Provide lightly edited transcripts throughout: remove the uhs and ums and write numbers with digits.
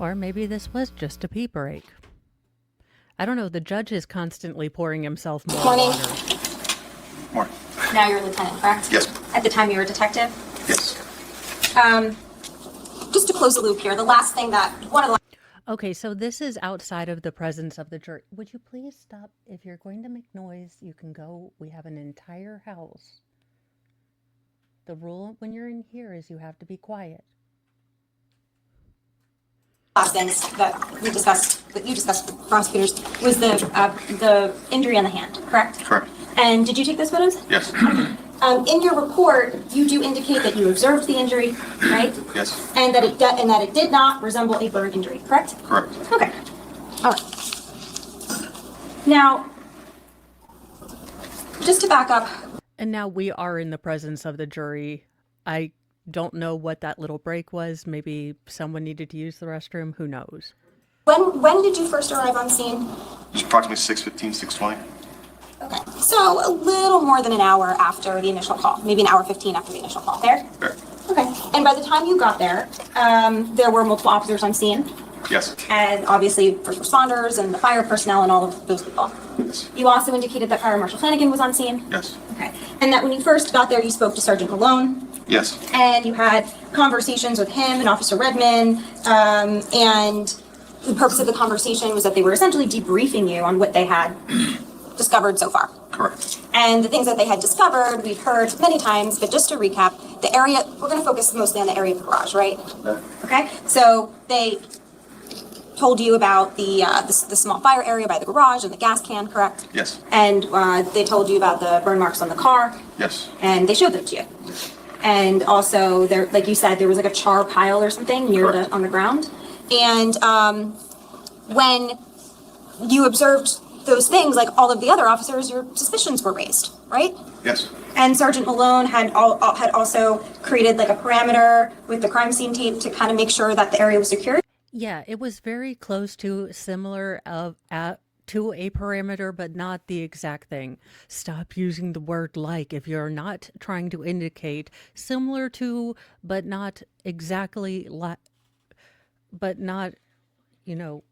Or maybe this was just a pee break. I don't know. The judge is constantly pouring himself more Morning. water. Morning. Now you're a lieutenant, correct? Yes. At the time you were a detective? Yes. Just to close the loop here, the last thing that one of the Okay, so this is outside of the presence of the jury. Would you please stop? If you're going to make noise, you can go. We have an entire house. The rule when you're in here is you have to be quiet. last things that we discussed, that you discussed with prosecutors, was the injury on the hand, correct? Correct. And did you take those photos? Yes. In your report, you do indicate that you observed the injury, right? Yes. And that it did not resemble a burn injury, correct? Correct. Okay. All right. Now, just to back up. And now we are in the presence of the jury. I don't know what that little break was. Maybe someone needed to use the restroom. Who knows? When did you first arrive on scene? It's approximately 6:15, 6:20. Okay. So a little more than an hour after the initial call, maybe an hour 15 after the initial call. Fair? Fair. Okay. And by the time you got there, there were multiple officers on scene. Yes. And obviously first responders and the fire personnel and all of those people. Yes. You also indicated that Fire Marshal Flanagan was on scene. Yes. Okay. And that when you first got there, you spoke to Sergeant Malone. Yes. And you had conversations with him and Officer Redman. And the purpose of the conversation was that they were essentially debriefing you on what they had discovered so far. Correct. And the things that they had discovered, we've heard many times, but just to recap, the area, we're going to focus mostly on the area of the garage, right? Okay. So they told you about the small fire area by the garage and the gas can, correct? Yes. And they told you about the burn marks on the car. Yes. And they showed them to you. And also, there, like you said, there was like a char pile or something near Correct. on the ground. And when you observed those things, like all of the other officers, your suspicions were raised, right? Yes. And Sergeant Malone had also created like a parameter with the crime scene tape to kind of make sure that the area was secured. Yeah, it was very close to similar to a parameter, but not the exact thing. Stop using the word like if you're not trying to indicate similar to, but not exactly like, but not, you know.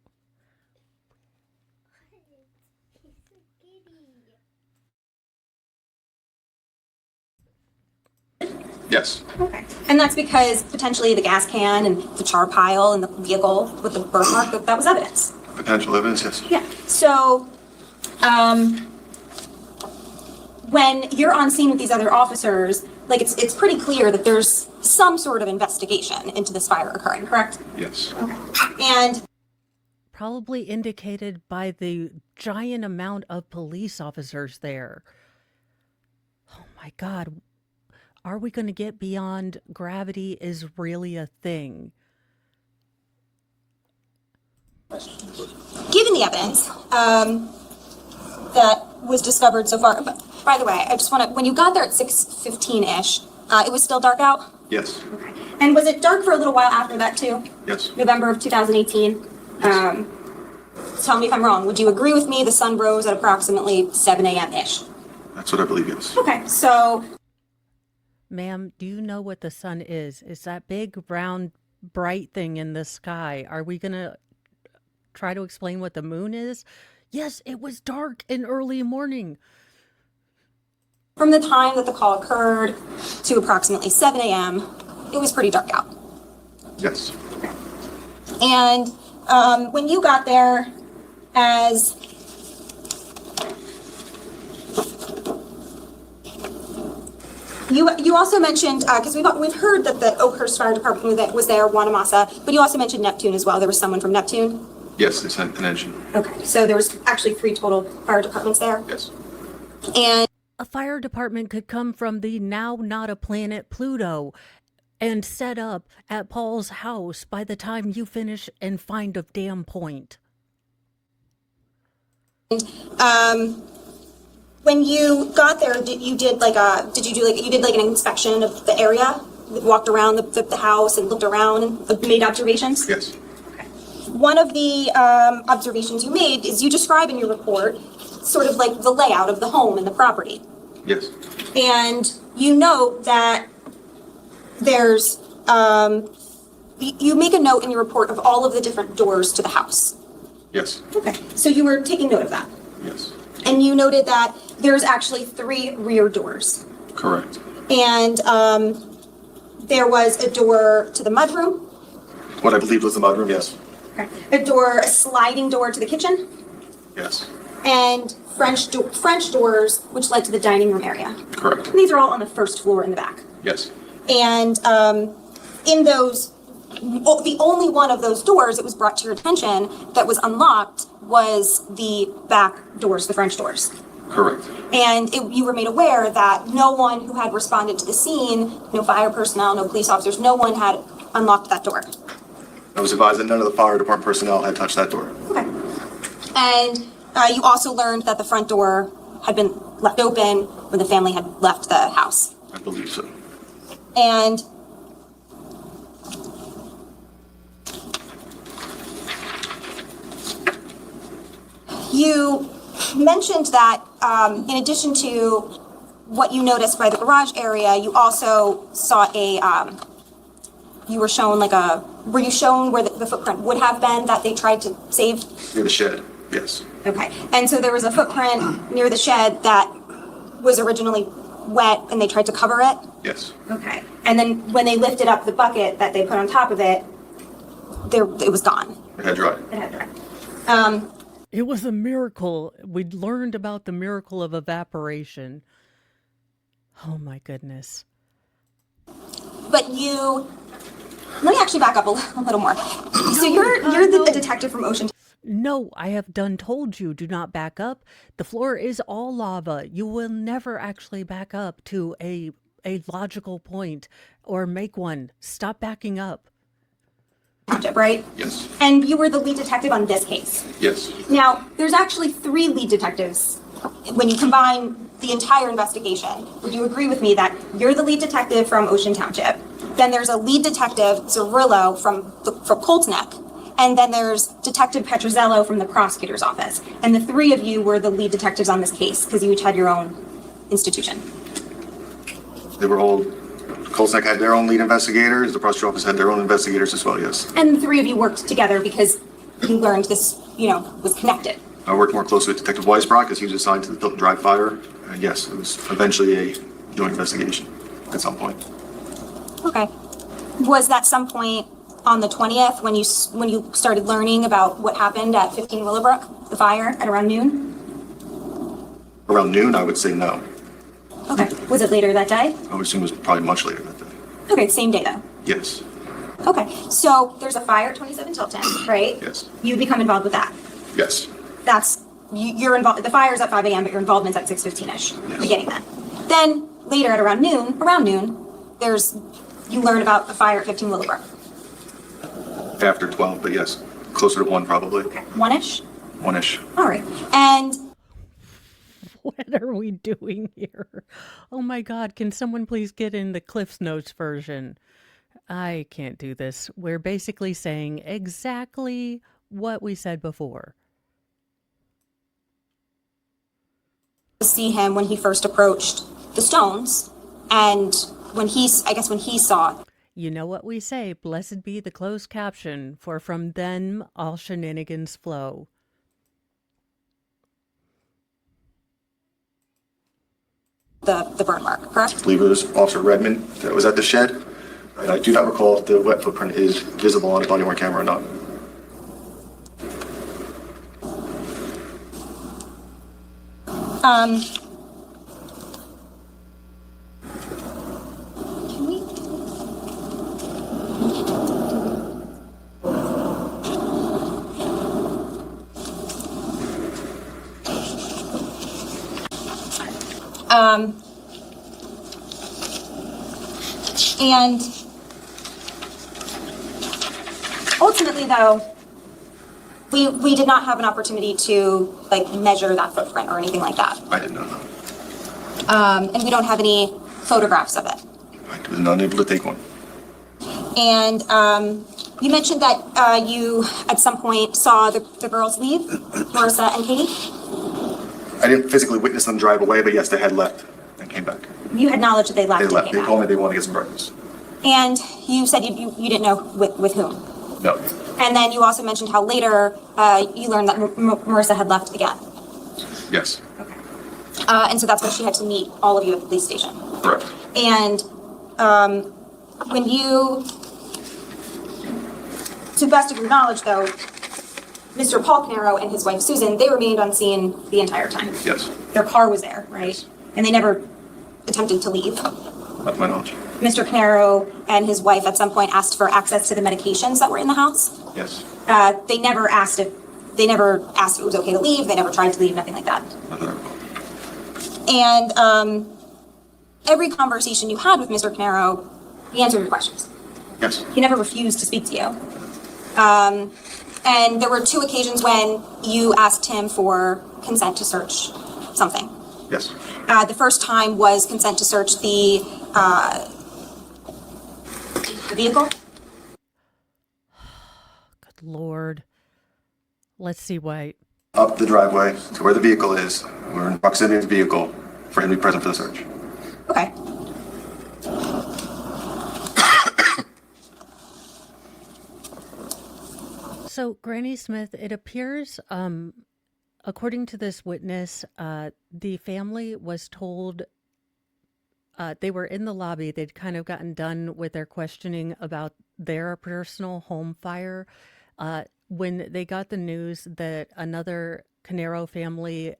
Yes. Okay. And that's because potentially the gas can and the char pile and the vehicle with the burn mark, that was evidence. Potential evidence, yes. Yeah. So, when you're on scene with these other officers, like it's pretty clear that there's some sort of investigation into this fire occurring, correct? Yes. Okay. And Probably indicated by the giant amount of police officers there. Oh my God. Are we going to get beyond gravity is really a thing? given the evidence that was discovered so far, but by the way, I just want to, when you got there at 6:15-ish, it was still dark out? Yes. Okay. And was it dark for a little while after that too? Yes. November of 2018? Yes. Tell me if I'm wrong. Would you agree with me the sun rose at approximately 7 a.m.-ish? That's what I believe, yes. Okay, so... Ma'am, do you know what the sun is? It's that big, round, bright thing in the sky. Are we going to try to explain what the moon is? Yes, it was dark in early morning. From the time that the call occurred to approximately 7 a.m., it was pretty dark out. Yes. And when you got there, as you also mentioned, because we've heard that the Oakhurst Fire Department was there, Wanamasa, but you also mentioned Neptune as well. There was someone from Neptune. Yes, they sent an engine. Okay, so there was actually 3 total fire departments there. Yes. And A fire department could come from the now not a planet Pluto and set up at Paul's house by the time you finish and find a damn point. when you got there, you did like an inspection of the area? Walked around the house and looked around and made observations? Yes. One of the observations you made is you describe in your report sort of like the layout of the home and the property. Yes. And you note that there's you make a note in your report of all of the different doors to the house. Yes. Okay. So you were taking note of that. Yes. And you noted that there's actually 3 rear doors. Correct. And there was a door to the mudroom. What I believe was the mudroom, yes. Okay. A sliding door to the kitchen. Yes. And French doors, which led to the dining room area. Correct. And these are all on the first floor in the back. Yes. And in those, the only one of those doors that was brought to your attention that was unlocked was the back doors, the French doors. Correct. And you were made aware that no one who had responded to the scene, no fire personnel, no police officers, no one had unlocked that door. I was advised that none of the fire department personnel had touched that door. Okay. And you also learned that the front door had been left open when the family had left the house. I believe so. And you mentioned that in addition to what you noticed by the garage area, you also saw you were shown were you shown where the footprint would have been that they tried to save? Near the shed, yes. Okay. And so there was a footprint near the shed that was originally wet and they tried to cover it? Yes. Okay. And then when they lifted up the bucket that they put on top of it, it was gone. It had dried. It had dried. It was a miracle. We'd learned about the miracle of evaporation. Oh my goodness. But let me actually back up a little more. So you're the detective from Ocean. No, I have done told you, do not back up. The floor is all lava. You will never actually back up to a logical point or make one. Stop backing up. Right? Yes. And you were the lead detective on this case. Yes. Now, there's actually 3 lead detectives when you combine the entire investigation. Would you agree with me that you're the lead detective from Ocean Township? Then there's a lead detective, Zerillo, from Colts Neck. And then there's Detective Petrozello from the prosecutor's office. And the 3 of you were the lead detectives on this case because you each had your own institution. They were all, Colesneck had their own lead investigators, the prosecutor's office had their own investigators as well, yes. And the 3 of you worked together because you learned this, was connected. I worked more closely with Detective Weisbrock because he was assigned to the Tilton Drive fire. And yes, it was eventually a joint investigation at some point. Okay. Was that some point on the 20th when you started learning about what happened at 15 Willowbrook, the fire at around noon? Around noon, I would say no. Okay. Was it later that day? I would assume it was probably much later that day. Okay, same day though. Yes. Okay. So there's a fire at 27 Tilton, right? Yes. You become involved with that. Yes. You're involved. The fire's at 5 a.m., but your involvement's at 6:15ish. Yes. Beginning then. Then later at around noon, you learn about the fire at 15 Willowbrook. After 12, but yes, closer to 1 probably. Okay. 1-ish? 1-ish. All right. And What are we doing here? Oh my God, can someone please get in the Cliff's Notes version? I can't do this. We're basically saying exactly what we said before. see him when he first approached the stones, and when he saw. You know what we say, blessed be the closed caption, for from them all shenanigans flow. The burn mark, correct? I believe it was Officer Redmond that was at the shed. And I do not recall if the wet footprint is visible on a body-worn camera or not. Can we? And ultimately, though, we did not have an opportunity to measure that footprint or anything like that. I did not know. And we don't have any photographs of it. I was not able to take one. And you mentioned that you at some point saw the girls leave, Marissa and Katie. I didn't physically witness them drive away, but yes, they had left and came back. You had knowledge that they left They and left. came They back. told me they wanted to get some breakfast. And you said you didn't know with whom. No. And then you also mentioned how later you learned that Marissa had left again. Yes. Okay. And so that's when she had to meet all of you at the police station. Correct. And when you, to the best of your knowledge, though, Mr. Paul Canaro and his wife Susan, they remained on scene the entire time. Yes. Their car was there, right? Yes. And they never attempted to leave. Not to my knowledge. Mr. Canaro and his wife at some point asked for access to the medications that were in the house. Yes. They never asked if it was okay to leave. They never tried to leave, nothing like that. Not that I recall. And every conversation you had with Mr. Canaro, he answered your questions. Yes. He never refused to speak to you. And there were 2 occasions when you asked him for consent to search something. Yes. The first time was consent to search the vehicle. Good Lord. Let's see, White. Up the driveway to where the vehicle is. We're in proximity of the vehicle for him to be present for the search. Okay. So, Granny Smith, it appears, according to this witness, the family was told they were in the lobby. They'd kind of gotten done with their questioning about their personal home fire. When they got the news that another Canaro family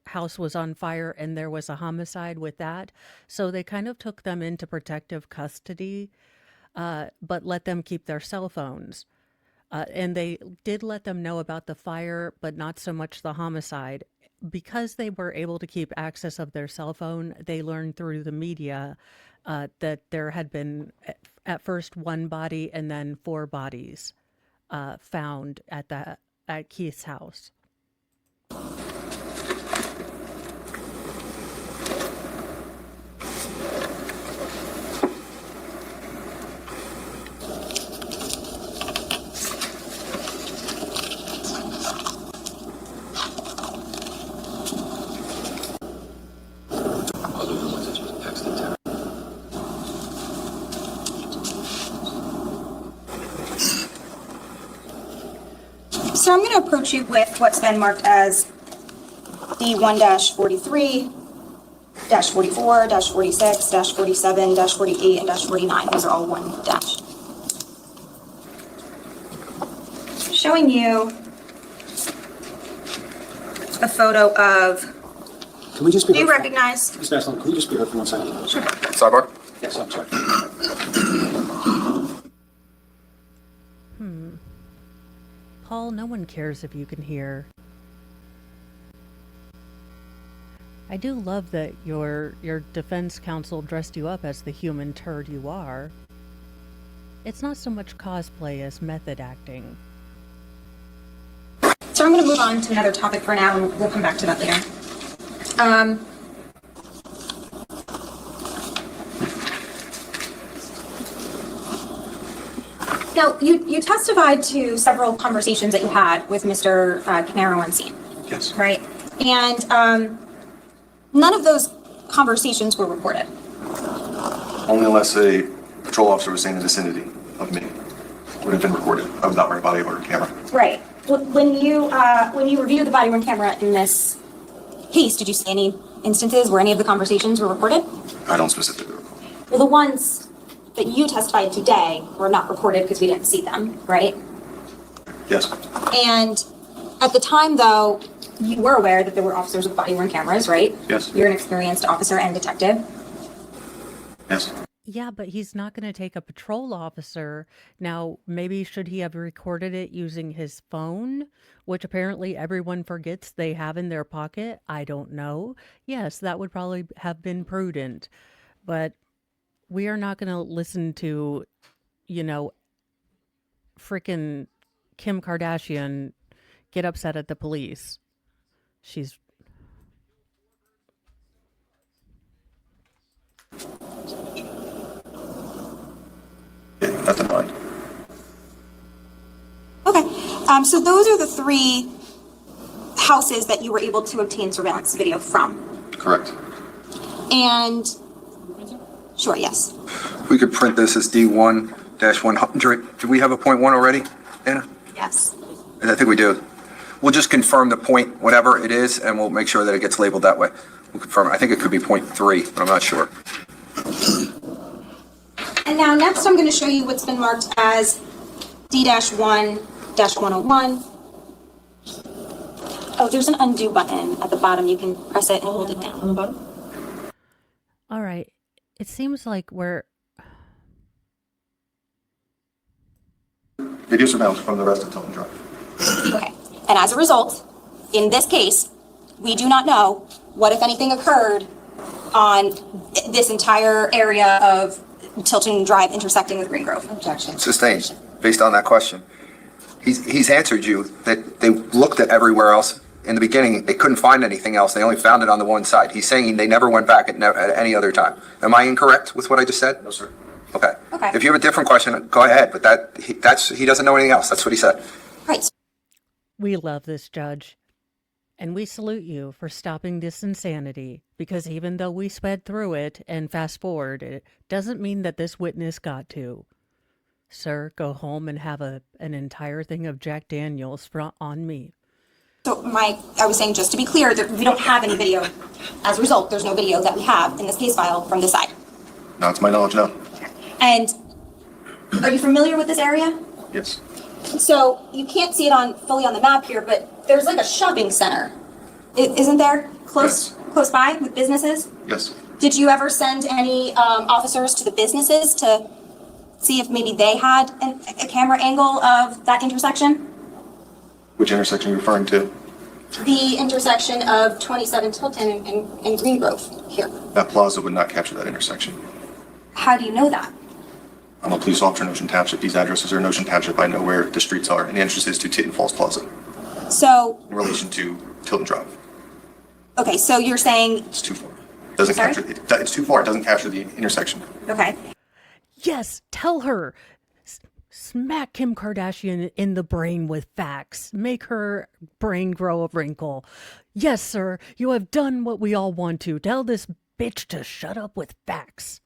house was on fire and there was a homicide with that. So they kind of took them into protective custody, but let them keep their cell phones. And they did let them know about the fire, but not so much the homicide. Because they were able to keep access of their cell phone, they learned through the media that there had been at first 1 body and then 4 bodies found at Keith's house. So I'm going to approach you with what's been marked as the 1-43, -44, -46, -47, -48, and -49. Those are all 1 dash. Showing you a photo of, Can we just be do you heard? recognize? Ms. Maslin, can we just be heard for 1 second? Sure. Sidebar? Yes, I'm sorry. Paul, no one cares if you can hear. I do love that your defense counsel dressed you up as the human turd you are. It's not so much cosplay as method acting. So I'm going to move on to another topic for now, and we'll come back to that later. Now, you testified to several conversations that you had with Mr. Canaro on scene, Yes. right? And none of those conversations were recorded. Only unless a patrol officer was staying in the vicinity of me would have been recorded. I was not wearing a body or camera. Right. When you reviewed the body-worn camera in this case, did you see any instances where any of the conversations were recorded? I don't specifically recall. Well, the ones that you testified today were not recorded because we didn't see them, right? Yes. And at the time, though, you were aware that there were officers with body-worn cameras, right? Yes. You're an experienced officer and detective. Yes. Yeah, but he's not going to take a patrol officer. Now, maybe should he have recorded it using his phone, which apparently everyone forgets they have in their pocket? I don't know. Yes, that would probably have been prudent. But we are not going to listen to, frickin' Kim Kardashian get upset at the police. She's... That's in mind. Okay. So those are the 3 houses that you were able to obtain surveillance video from. Correct. And Sure, yes. We could print this as D1-100. Do we have a point one already, Anna? Yes. I think we do. We'll just confirm the point, whatever it is, and we'll make sure that it gets labeled that way. We'll confirm it. I think it could be point three, but I'm not sure. And now next I'm going to show you what's been marked as D-1-101. Oh, there's an undo button at the bottom. You can press it and hold it down. On the bottom? All right. It seems like we're... Video surveillance from the rest of Tilton Drive. Okay. And as a result, in this case, we do not know what, if anything, occurred on this entire area of Tilton Drive intersecting with Green Grove. Objection. Sustained, based on that question. He's answered you that they looked at everywhere else. In the beginning, they couldn't find anything else. They only found it on the one side. He's saying they never went back at any other time. Am I incorrect with what I just said? No, sir. Okay. Okay. If you have a different question, go ahead, but he doesn't know anything else. That's what he said. Right. We love this judge. And we salute you for stopping this insanity, because even though we sped through it and fast forward, it doesn't mean that this witness got to. Sir, go home and have an entire thing of Jack Daniels on me. So I was saying, just to be clear, that we don't have any video. As a result, there's no video that we have in this case file from this side. Not to my knowledge, no. And are you familiar with this area? Yes. So you can't see it fully on the map here, but there's like a shopping center. Isn't there? Close by with businesses? Yes. Did you ever send any officers to the businesses to see if maybe they had a camera angle of that intersection? Which intersection are you referring to? The intersection of 27 Tilton and Green Grove here. That plaza would not capture that intersection. How do you know that? I'm a police officer in Ocean Township. These addresses are in Ocean Township. I know where the streets are, and the entrance is to Tinton Falls Plaza So, in relation to Tilton Drive. okay, so you're saying, It's too far. Doesn't Sorry? capture. It's too far. It doesn't capture the intersection. okay, Yes, tell her. Smack Kim Kardashian in the brain with facts. Make her brain grow a wrinkle. Yes, sir, you have done what we all want to. Tell this bitch to shut up with facts.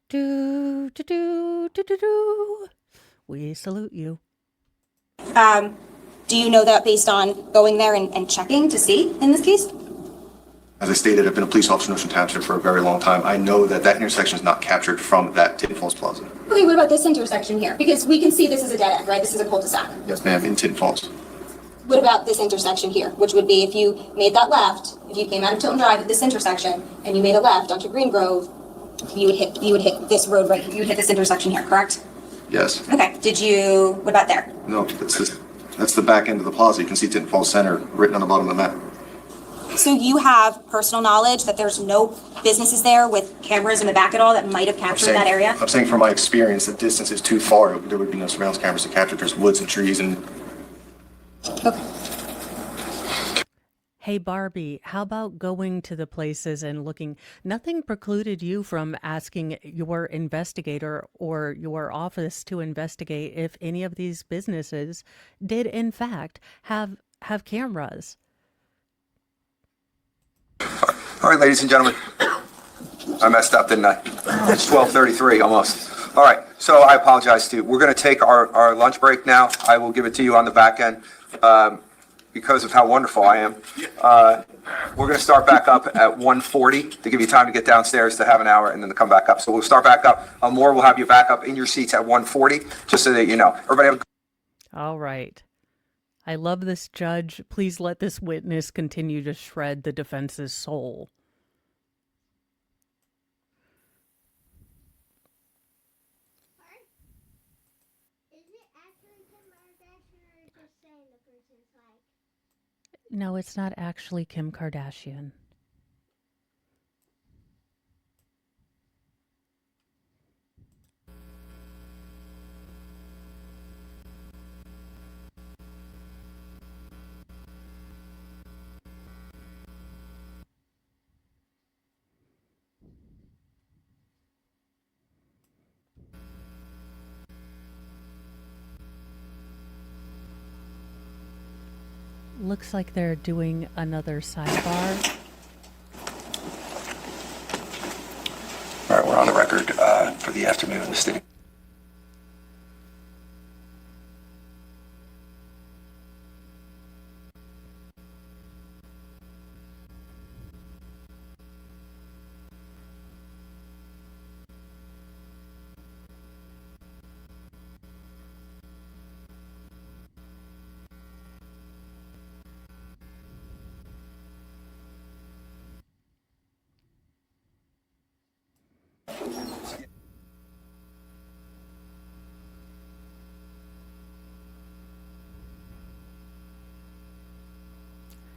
Do, do, do, do, do, do. We salute you. do you know that based on going there and checking to see in this case? As I stated, I've been a police officer in Ocean Township for a very long time. I know that that intersection is not captured from that Tinton Falls Plaza. Okay, what about this intersection here? Because we can see this is a dead end, right? This is a cul-de-sac. Yes, ma'am, in Tinton Falls. What about this intersection here, which would be if you made that left, if you came out of Tilton Drive at this intersection and you made a left onto Green Grove, you would hit this road right, you would hit this intersection here, correct? Yes. Okay, what about there? No, that's the back end of the plaza. You can see Tinton Falls Center written on the bottom of the map. So you have personal knowledge that there's no businesses there with cameras in the back at all that might have captured that area? I'm saying from my experience, the distance is too far. There would be no surveillance cameras to capture. There's woods and trees and... Okay. Hey, Barbie, how about going to the places and looking? Nothing precluded you from asking your investigator or your office to investigate if any of these businesses did, in fact, have cameras. All right, ladies and gentlemen. I messed up, didn't I? It's 12:33 almost. All right, so I apologize to you. We're going to take our lunch break now. I will give it to you on the back end because of how wonderful I am. We're going to start back up at 1:40 to give you time to get downstairs to have an hour and then to come back up. So we'll start back up. Moore will have you back up in your seats at 1:40, just so that you know. Everybody have a All right. I love this judge. Please let this witness continue to shred the defense's soul. Is it actually Kim Kardashian or just saying the person's like? No, it's not actually Kim Kardashian. Looks like they're doing another sidebar. we're on the record for the afternoon of the sitting.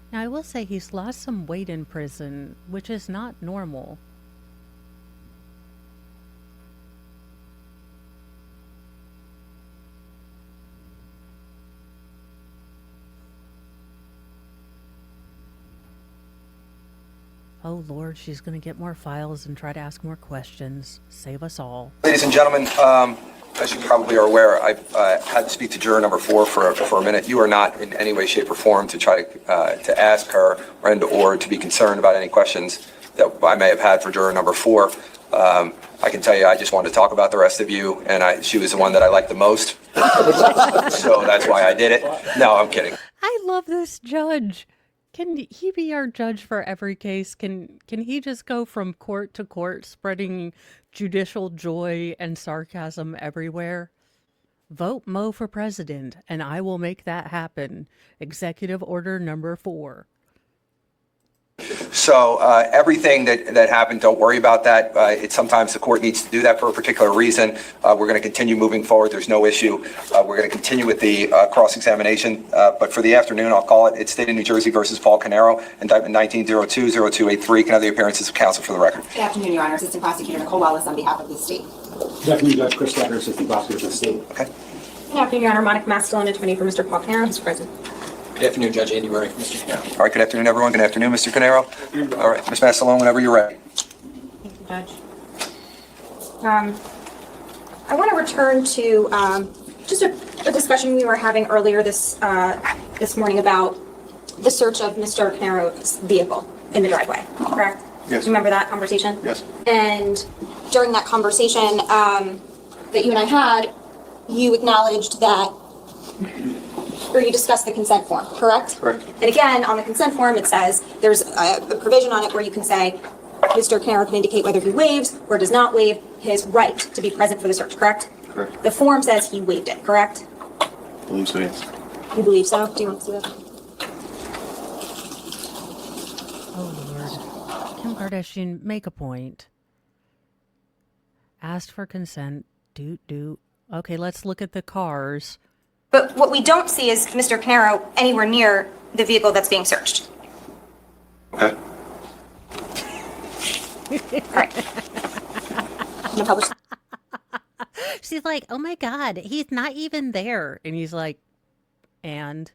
Now, I will say he's lost some weight in prison, which is not normal. Oh Lord, she's going to get more files and try to ask more questions. Save us all. Ladies and gentlemen, as you probably are aware, I've had to speak to juror number 4 for a minute. You are not in any way, shape, or form to try to ask her or to be concerned about any questions that I may have had for juror number 4. I can tell you, I just wanted to talk about the rest of you, and she was the one that I liked the most. So that's why I did it. No, I'm kidding. I love this judge. Can he be our judge for every case? Can he just go from court to court, spreading judicial joy and sarcasm everywhere? Vote Mo for president, and I will make that happen. Executive Order number 4. So everything that happened, don't worry about that. Sometimes the court needs to do that for a particular reason. We're going to continue moving forward. There's no issue. We're going to continue with the cross-examination. But for the afternoon, I'll call it. It's State of New Jersey versus Paul Canero, indictment 1902-0283. Can I have the appearances of counsel for the record? Good afternoon, Your Honor. Assistant Prosecutor Nicole Wallace on behalf of the state. Good afternoon, Judge Chris Decker, Assistant Prosecutor for the State. Okay. Good afternoon, Your Honor. Monica Mastellone, attorney for Mr. Paul Canaro, Mr. President. Good afternoon, Judge Andy Murray. Mr. Canaro. All right, good afternoon, everyone. Good afternoon, Mr. Canero. All right, Ms. Mastellone, whenever you're ready. Thank you, Judge. I want to return to just a discussion we were having earlier this morning about the search of Mr. Canero's vehicle in the driveway, correct? Yes. You remember that conversation? Yes. And during that conversation that you and I had, you acknowledged that, or you discussed the consent form, correct? Correct. And again, on the consent form, it says, there's a provision on it where you can say, Mr. Canero can indicate whether he waives or does not waive his right to be present for the search, correct? Correct. The form says he waived it, correct? I believe so, yes. You believe so? Do you want to see that? Oh Lord. Kim Kardashian, make a point. Asked for consent. Do. Okay, let's look at the cars. But what we don't see is Mr. Canero anywhere near the vehicle that's being searched. Okay. All right. I'm gonna publish. She's like, oh my God, he's not even there. And he's like, and?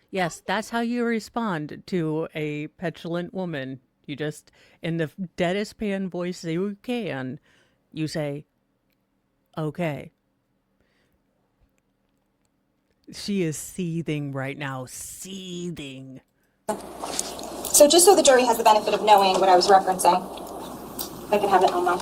Yes, that's how you respond to a petulant woman. You just, in the deadest pan voice you can, you say, okay. She is seething right now, seething. So just so the jury has the benefit of knowing what I was referencing, I can have it on now.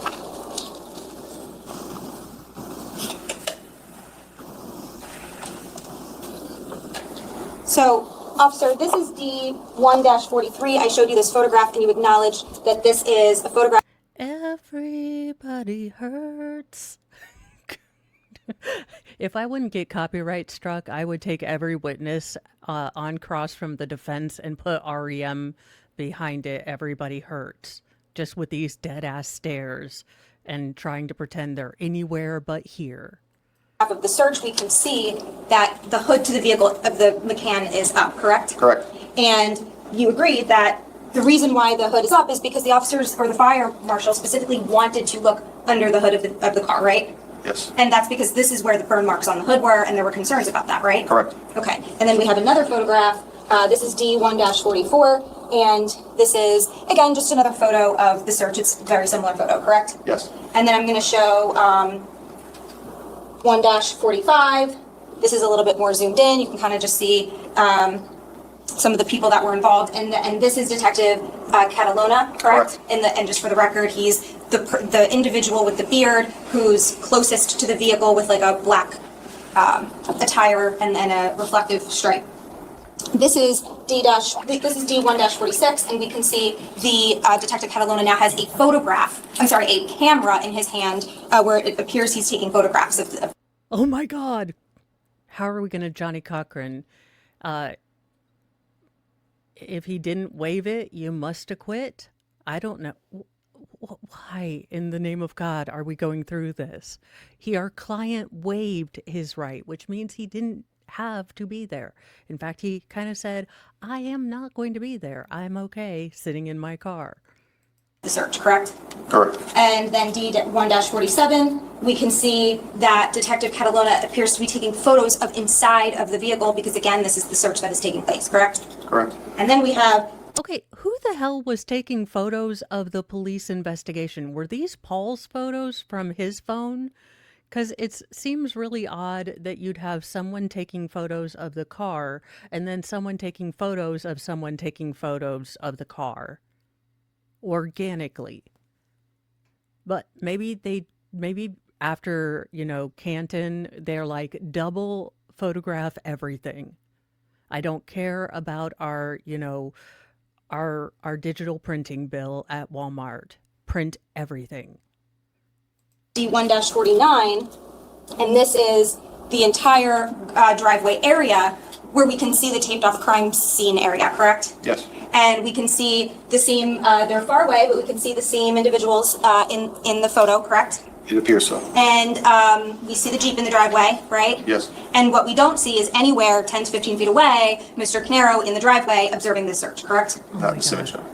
So, officer, this is D1-43. I showed you this photograph and you acknowledged that this is a photograph. Everybody hurts. If I wouldn't get copyright struck, I would take every witness on cross from the defense and put REM behind it. Everybody hurts. Just with these dead ass stares and trying to pretend they're anywhere but here. Of the search, we can see that the hood to the vehicle of the McCann is up, correct? Correct. And you agreed that the reason why the hood is up is because the officers or the fire marshal specifically wanted to look under the hood of the car, right? Yes. And that's because this is where the burn marks on the hood were, and there were concerns about that, right? Correct. Okay. And then we have another photograph. This is D1-44, and this is, again, just another photo of the search. It's a very similar photo, correct? Yes. And then I'm going to show 1-45. This is a little bit more zoomed in. You can kind of just see some of the people that were involved. And this is Detective Catalona, correct? Correct. And just for the record, he's the individual with the beard who's closest to the vehicle with like a black attire and a reflective stripe. This is D1-46, and we can see the Detective Catalona now has a camera in his hand where it appears he's taking photographs of. Oh my God. How are we going to Johnny Cochran? If he didn't waive it, you must acquit? I don't know. Why, in the name of God, are we going through this? Our client waived his right, which means he didn't have to be there. In fact, he kind of said, I am not going to be there. I'm okay sitting in my car. The search, correct? Correct. And then D1-47, we can see that Detective Catalona appears to be taking photos of inside of the vehicle because, again, this is the search that is taking place, correct? Correct. And then we have. Okay, who the hell was taking photos of the police investigation? Were these Paul's photos from his phone? Because it seems really odd that you'd have someone taking photos of the car and then someone taking photos of someone taking photos of the car organically. But maybe after, Canton, they're like double photograph everything. I don't care about our digital printing bill at Walmart. Print everything. D1-49, and this is the entire driveway area where we can see the taped off crime scene area, correct? Yes. And we can see the same, they're far away, but we can see the same individuals in the photo, correct? It appears so. And we see the Jeep in the driveway, right? Yes. And what we don't see is anywhere 10 to 15 feet away, Mr. Canaro in the driveway observing the search, correct? Not the same shot.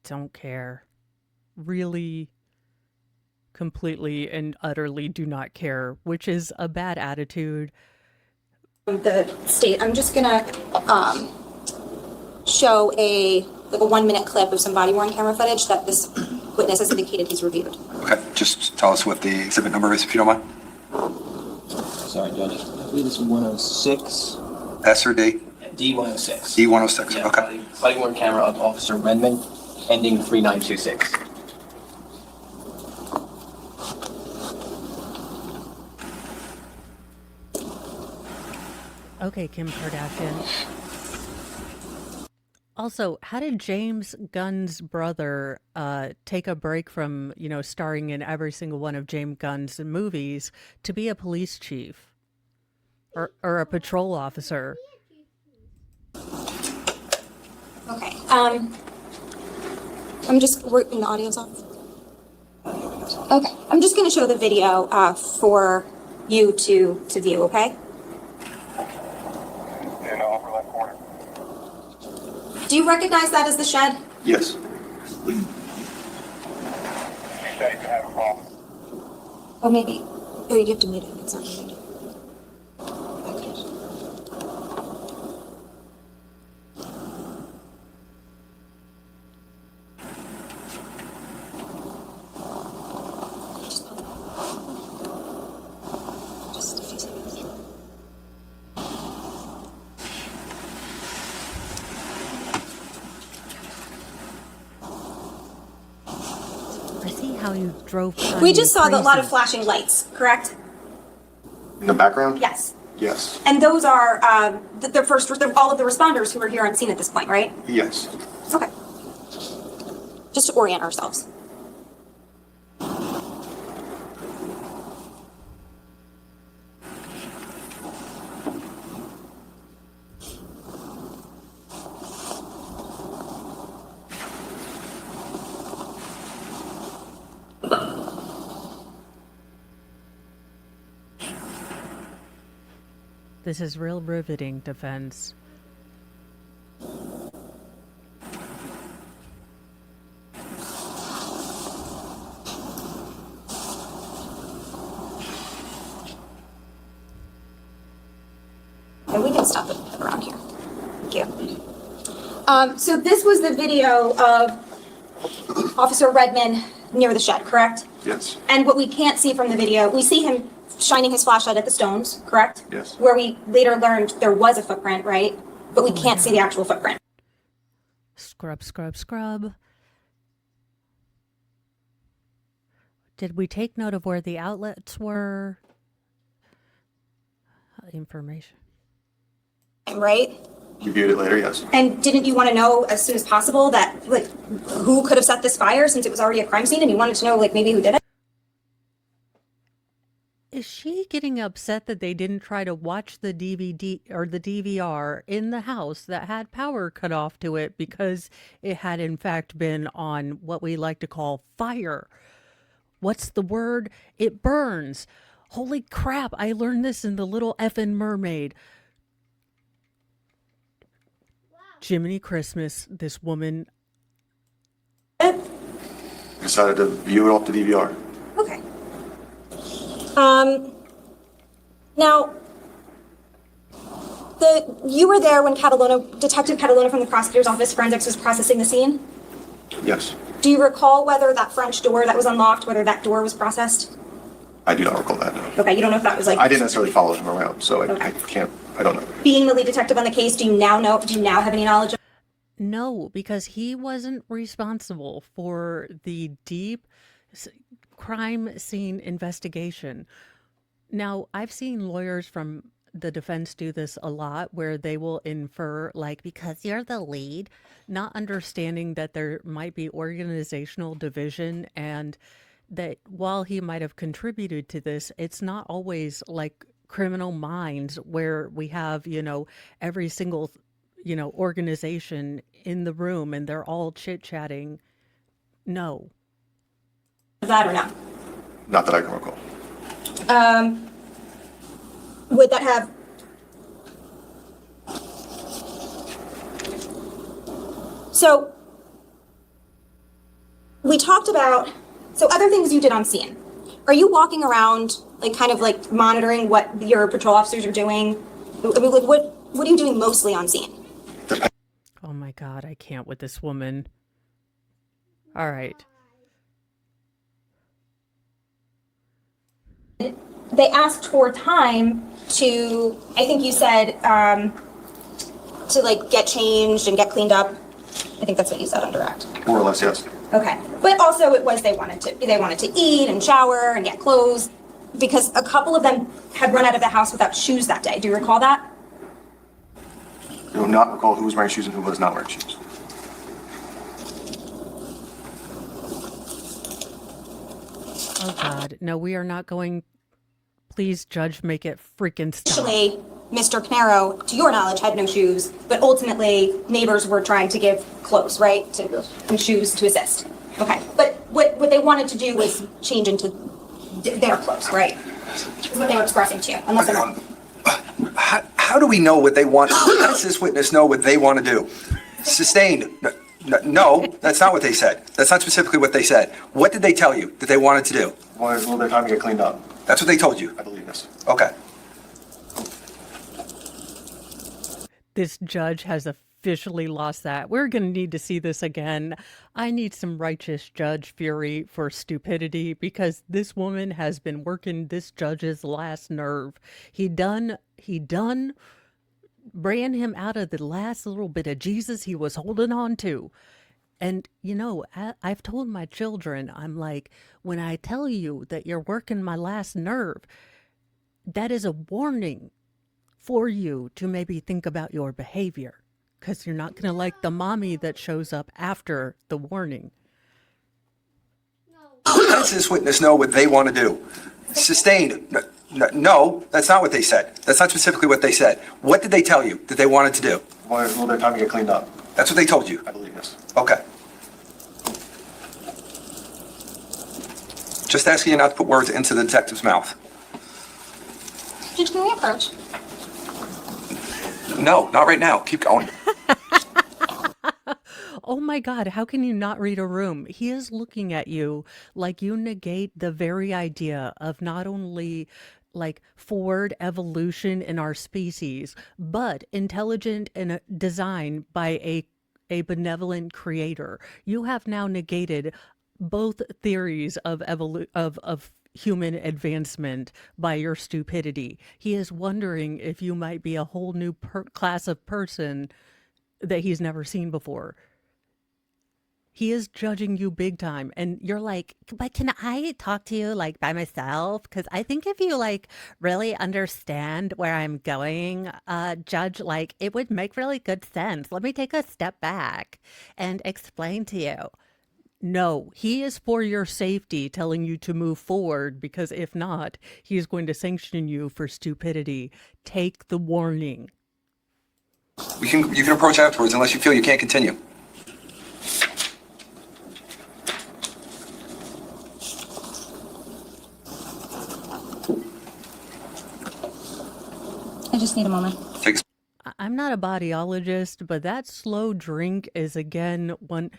Don't care. Really, completely and utterly do not care, which is a bad attitude. The state, I'm just gonna show a 1-minute clip of some body-worn camera footage that this witness has indicated he's reviewed. Okay, just tell us what the exhibit number is, if you don't mind. Sorry, Judge. I believe it's 106. S or D? D106. D106, Yeah, okay. body worn camera of Officer Redmond, ending 3926. Okay, Kim Kardashian. Also, how did James Gunn's brother take a break from, starring in every single one of James Gunn's movies to be a police chief or a patrol officer? Okay. The audio's off. Okay. I'm just going to show the video for you to view. Okay. In the upper left corner. Do you recognize that as the shed? Yes. You said you could have a problem. Oh, maybe. Oh, you have to mute it. It's not muted. Okay. Just pause it. Just a few seconds. I see how you drove. We just saw a lot of crazy. flashing lights, correct? In the background? Yes. Yes. And those are all of the responders who are here on scene at this point, right? Yes. Okay. Just to orient ourselves. This is real riveting, defense. And we can stop it around here. Thank you. So this was the video of Officer Redmond near the shed, correct? Yes. And what we can't see from the video, we see him shining his flashlight at the stones, correct? Yes. Where we later learned there was a footprint, right? But we can't see the actual footprint. Scrub, scrub, scrub. Did we take note of where the outlets were? Information. Right? You viewed it later, yes. And didn't you want to know as soon as possible that, like, who could have set this fire since it was already a crime scene and you wanted to know, like, maybe who did it? Is she getting upset that they didn't try to watch the DVD or the DVR in the house that had power cut off to it because it had in fact been on what we like to call fire? What's the word? It burns. Holy crap, I learned this in The Little Effin' Mermaid. Jiminy Christmas, this woman. Decided to view it off the DVR. Okay. Now, you were there when Detective Catalona from the prosecutor's office, forensics, was processing the scene? Yes. Do you recall whether that French door that was unlocked, whether that door was processed? I do not recall that, no. Okay, you don't know if that was like... I didn't necessarily follow him around, so I don't know. Being the lead detective on the case, do you now have any knowledge of... No, because he wasn't responsible for the deep crime scene investigation. Now, I've seen lawyers from the defense do this a lot where they will infer, like, because you're the lead, not understanding that there might be organizational division and that while he might have contributed to this, it's not always like Criminal Minds where we have, every single, organization in the room and they're all chit-chatting. No. that or no? Not that I can recall. Would that have... So, we talked about... So other things you did on scene. Are you walking around, like, kind of, like, monitoring what your patrol officers are doing? I mean, like, what are you doing mostly on scene? Oh my God, I can't with this woman. All right. They asked for time to, I think you said, to, like, get changed and get cleaned up. I think that's what you said on direct. More or less, yes. Okay, but also it was they wanted to eat and shower and get clothes because a couple of them had run out of the house without shoes that day. Do you recall that? I do not recall who was wearing shoes and who was not wearing shoes. Oh God, no, we are not going. Please, judge, make it freaking stop. Initially, Mr. Canaro, to your knowledge, had no shoes, but ultimately neighbors were trying to give clothes, right? And shoes to assist. Okay, but what they wanted to do was change into their clothes, right? Is what they were expressing to you, unless I'm wrong. How do we know what they want? How does this witness know what they want to do? Sustained. No, that's not what they said. That's not specifically what they said. What did they tell you that they wanted to do? Wanted a little bit of time to get cleaned up. That's what they told you. I believe this. Okay. This judge has officially lost that. We're going to need to see this again. I need some righteous judge fury for stupidity because this woman has been working this judge's last nerve. He done ran him out of the last little bit of Jesus he was holding on to. And, I've told my children, I'm like, when I tell you that you're working my last nerve, that is a warning for you to maybe think about your behavior because you're not going to like the mommy that shows up after the warning. How does this witness know what they want to do? Sustained. No, that's not what they said. That's not specifically what they said. What did they tell you that they wanted to do? Wanted a little bit of time to get cleaned up. That's what they told you. I believe this. Okay. Just asking you not to put words into the detective's mouth. Judge, can we approach? No, not right now. Keep going. Oh my God, how can you not read a room? He is looking at you like you negate the very idea of not only like forward evolution in our species, but intelligent and design by a benevolent creator. You have now negated both theories of of human advancement by your stupidity. He is wondering if you might be a whole new class of person that he's never seen before. He is judging you big time. And you're like, but can I talk to you like by myself? Because I think if you like really understand where I'm going, Judge, like it would make really good sense. Let me take a step back and explain to you. No, he is for your safety telling you to move forward because if not, he is going to sanction you for stupidity. Take the warning. You can approach afterwards unless you feel you can't continue. I just need a moment. Take a I'm not a bodyologist, but that slow drink is again one.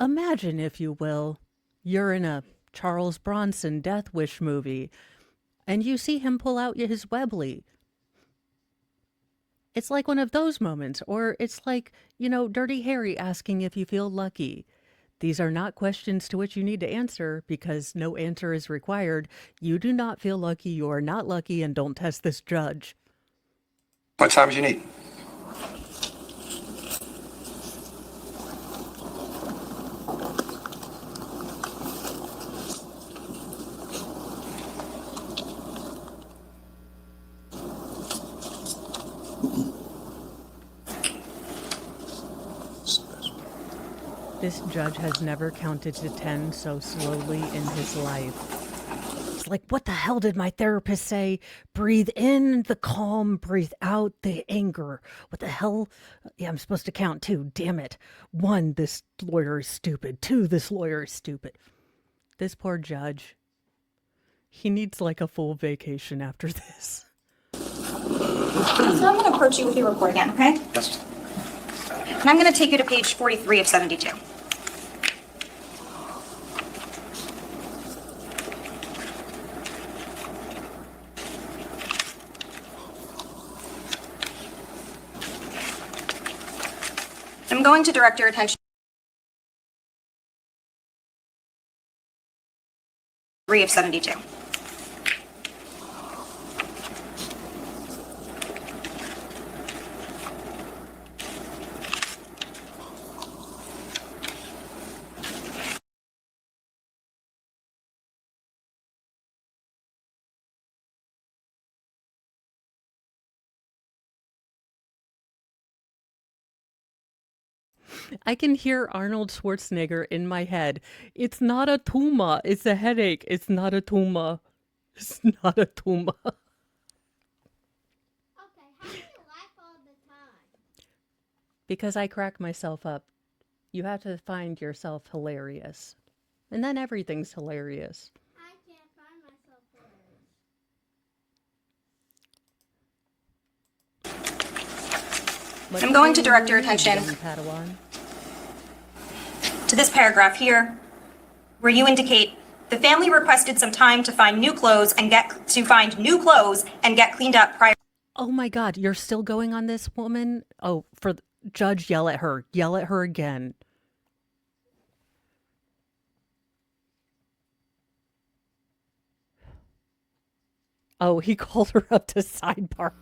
Imagine, if you will, you're in a Charles Bronson Death Wish movie and you see him pull out his Webley. It's like one of those moments, or it's like, Dirty Harry asking if you feel lucky. These are not questions to which you need to answer because no answer is required. You do not feel lucky, you are not lucky, and don't test this judge. What time do you need? This judge has never counted to 10 so slowly in his life. It's like, what the hell did my therapist say? Breathe in the calm, breathe out the anger. What the hell? Yeah, I'm supposed to count too. Damn it. 1, this lawyer is stupid. 2, this lawyer is stupid. This poor judge. He needs like a full vacation after this. So I'm going to approach you with your report again, okay? Yes. And I'm going to take you to page 43 of 72. I'm going to direct your attention to 3 of 72. I can hear Arnold Schwarzenegger in my head. It's not a tumor. It's a headache. It's not a tumor. It's not a tumor. Okay, how do you laugh all the time? Because I crack myself up. You have to find yourself hilarious. And then everything's hilarious. I can't find myself hilarious. I'm going to direct your attention Young Padawan. to this paragraph here, where you indicate the family requested some time to find new clothes and get cleaned up prior. Oh my God, you're still going on this woman? Oh, Judge, yell at her. Yell at her again. Oh, he called her up to sidebar.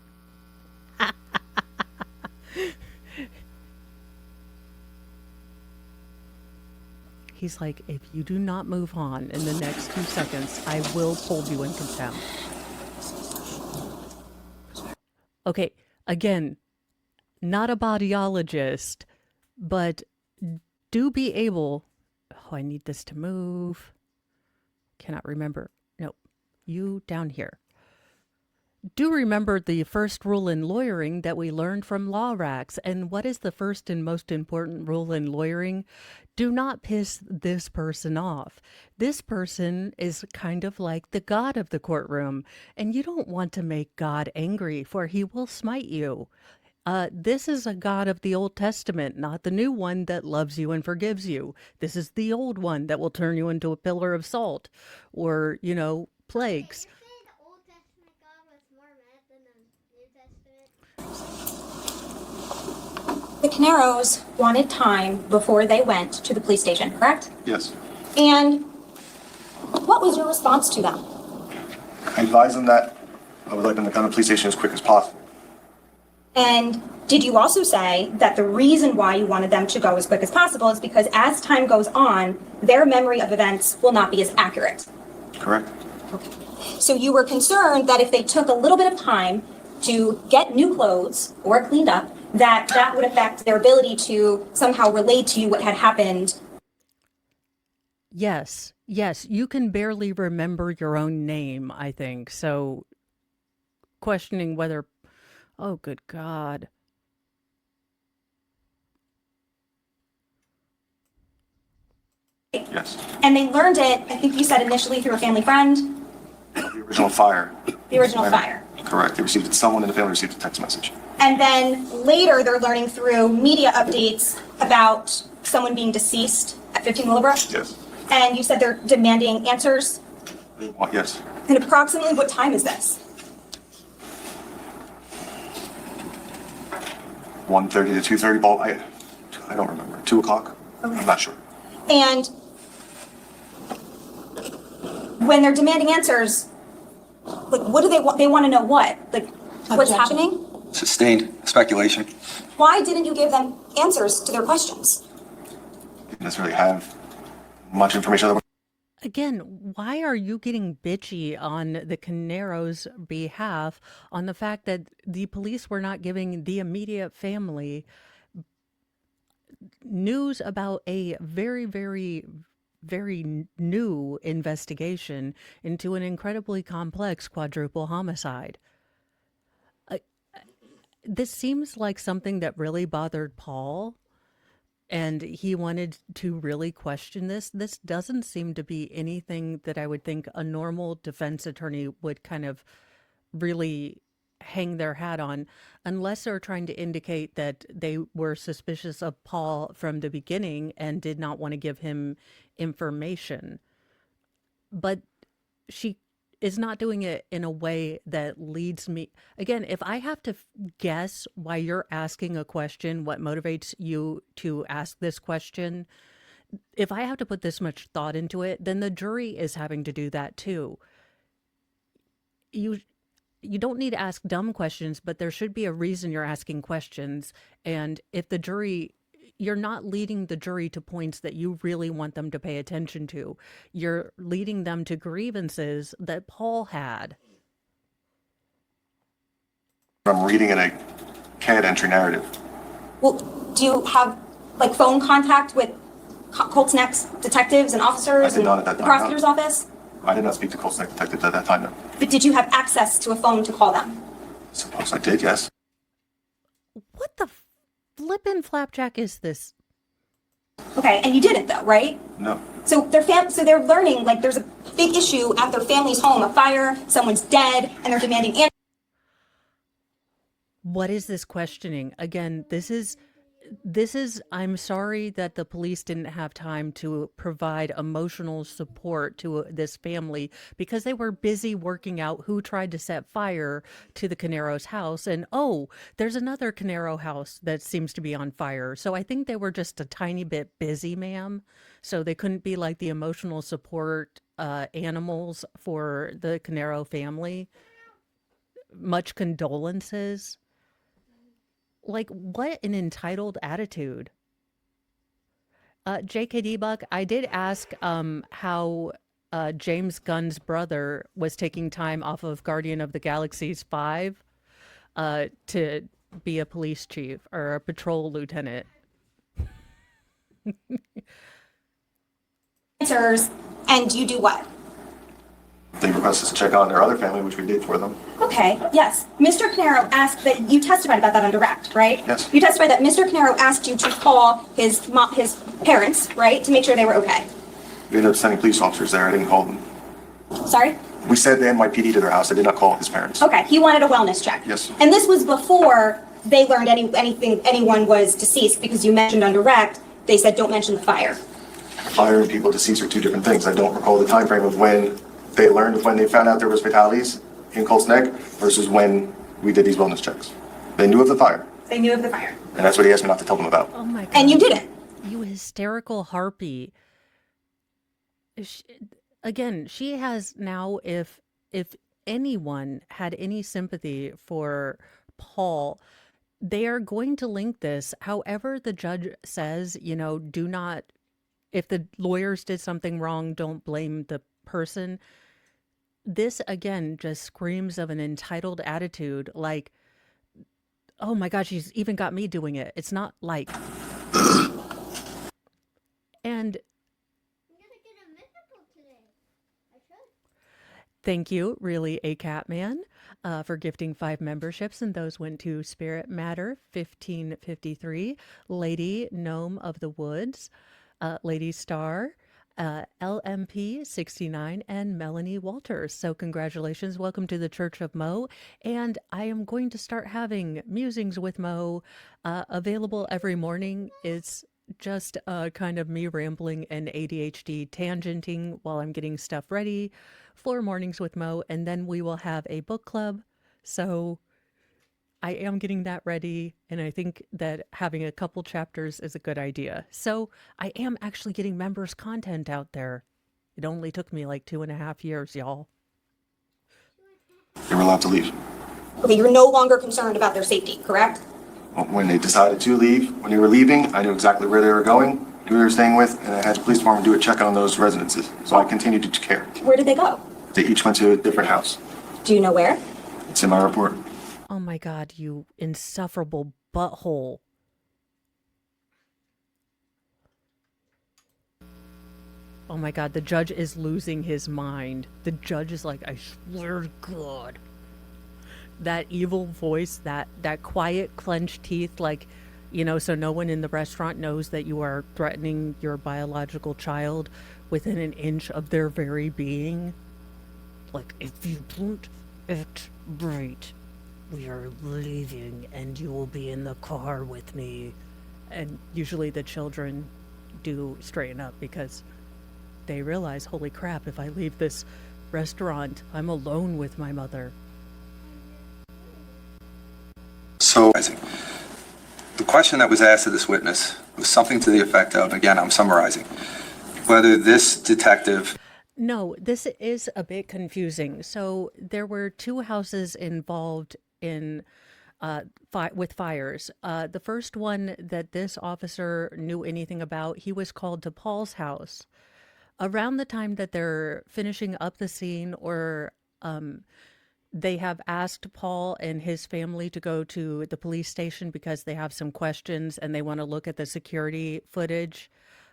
He's like, if you do not move on in the next 2 seconds, I will hold you in contempt. Okay, again, not a bodyologist, but do be able... Oh, I need this to move. Cannot remember. No, you down here. Do remember the first rule in lawyering that we learned from Law Racks. And what is the first and most important rule in lawyering? Do not piss this person off. This person is kind of like the God of the courtroom, and you don't want to make God angry, for he will smite you. This is a God of the Old Testament, not the new one that loves you and forgives you. This is the old one that will turn you into a pillar of salt or, plagues. You're saying the Old Testament God was more mad than the New Testament? The Caneros wanted time before they went to the police station, correct? Yes. And what was your response to them? I advised them that I would like them to come to the police station as quick as possible. And did you also say that the reason why you wanted them to go as quick as possible is because as time goes on, their memory of events will not be as accurate? Correct. Okay. So you were concerned that if they took a little bit of time to get new clothes or cleaned up, that would affect their ability to somehow relate to you what had happened. Yes, yes, you can barely remember your own name, I think. So questioning whether, oh, good God. Yes. And they learned it, I think you said initially through a family friend, The original fire. the original fire. Correct. They received it. Someone in the family received a text message. And then later they're learning through media updates about someone being deceased at 15 Willowbrook. Yes. And you said they're demanding answers. Yes. And approximately what time is this? 1:30 to 2:30 ball. I don't remember. 2 o'clock? Okay. I'm not sure. And when they're demanding answers, like what do they want? They want to know what? Like what's Objection. happening? Sustained speculation. Why didn't you give them answers to their questions? Didn't necessarily have much information other. Again, why are you getting bitchy on the Caneros' behalf on the fact that the police were not giving the immediate family news about a very, very, very new investigation into an incredibly complex quadruple homicide? This seems like something that really bothered Paul, and he wanted to really question this. This doesn't seem to be anything that I would think a normal defense attorney would kind of really hang their hat on, unless they're trying to indicate that they were suspicious of Paul from the beginning and did not want to give him information. But she is not doing it in a way that leads me. Again, if I have to guess why you're asking a question, what motivates you to ask this question, if I have to put this much thought into it, then the jury is having to do that too. You don't need to ask dumb questions, but there should be a reason you're asking questions. And if the jury, you're not leading the jury to points that you really want them to pay attention to. You're leading them to grievances that Paul had. I'm reading in a CAD entry narrative. Well, do you have like phone contact with Colt's Neck's detectives and officers I did not at that and the time, no. prosecutor's office? I did not speak to Colts Neck detectives at that time, no. But did you have access to a phone to call them? Suppose I did, yes. What the flippin' flapjack is this? Okay, and you didn't though, right? No. So they're learning like there's a big issue at their family's home, a fire, someone's dead, and they're demanding answers. What is this questioning? Again, this is, I'm sorry that the police didn't have time to provide emotional support to this family because they were busy working out who tried to set fire to the Canero's house. And oh, there's another Canero house that seems to be on fire. So I think they were just a tiny bit busy, ma'am. So they couldn't be like the emotional support animals for the Canero family. Much condolences. Like, what an entitled attitude. JKD Buck, I did ask how James Gunn's brother was taking time off of Guardian of the Galaxy's 5 to be a police chief or a patrol lieutenant. Answers, and you do what? They requested us to check on their other family, which we did for them. Okay, yes. Mr. Canero asked that you testified about that on direct, right? Yes. You testified that Mr. Canero asked you to call his parents, right, to make sure they were okay. We ended up sending police officers there. I didn't call them. Sorry? We sent the NYPD to their house. I did not call his parents. Okay, he wanted a wellness check. Yes. And this was before they learned anyone was deceased because you mentioned on direct, they said don't mention the fire. Fire and people deceased are 2 different things. I don't recall the time frame of when they learned, when they found out there was fatalities in Colts Neck versus when we did these wellness checks. They knew of the fire, They knew of the fire. and that's what he asked me not to tell them about. Oh my God. And you didn't. You hysterical harpy. She, again, she has now, if anyone had any sympathy for Paul, they are going to link this. However, the judge says, do not, if the lawyers did something wrong, don't blame the person. This again just screams of an entitled attitude, like, oh my gosh, she's even got me doing it. It's not like. And I'm gonna get a mythical today. I should. thank you, really, a Catman, for gifting 5 memberships, and those went to Spirit Matter 1553, Lady Gnome of the Woods, Lady Star, LMP 69, and Melanie Walters. So congratulations, welcome to the Church of Mo, and I am going to start having musings with Mo available every morning. It's just kind of me rambling and ADHD tangenting while I'm getting stuff ready for Mornings with Mo, and then we will have a book club. So I am getting that ready, and I think that having a couple chapters is a good idea. So I am actually getting members content out there. It only took me like 2.5 years, y'all. They were allowed to leave. Okay, you're no longer concerned about their safety, correct? When they decided to leave, when they were leaving, I knew exactly where they were going, who they were staying with, and I had the police department do a check on those residences. So I continued to care. Where did they go? They each went to a different house. Do you know where? It's in my report. Oh my God, you insufferable butthole. Oh my God, the judge is losing his mind. The judge is like, I swear to God. That evil voice, that quiet clenched teeth, like, so no one in the restaurant knows that you are threatening your biological child within an inch of their very being. Like, if you don't act right, we are leaving and you will be in the car with me. And usually the children do straighten up because they realize, holy crap, if I leave this restaurant, I'm alone with my mother. So, the question that was asked of this witness was something to the effect of, again, I'm summarizing, whether this detective... No, this is a bit confusing. So there were 2 houses involved in with fires. The first one that this officer knew anything about, he was called to Paul's house. Around the time that they're finishing up the scene, or they have asked Paul and his family to go to the police station because they have some questions and they want to look at the security footage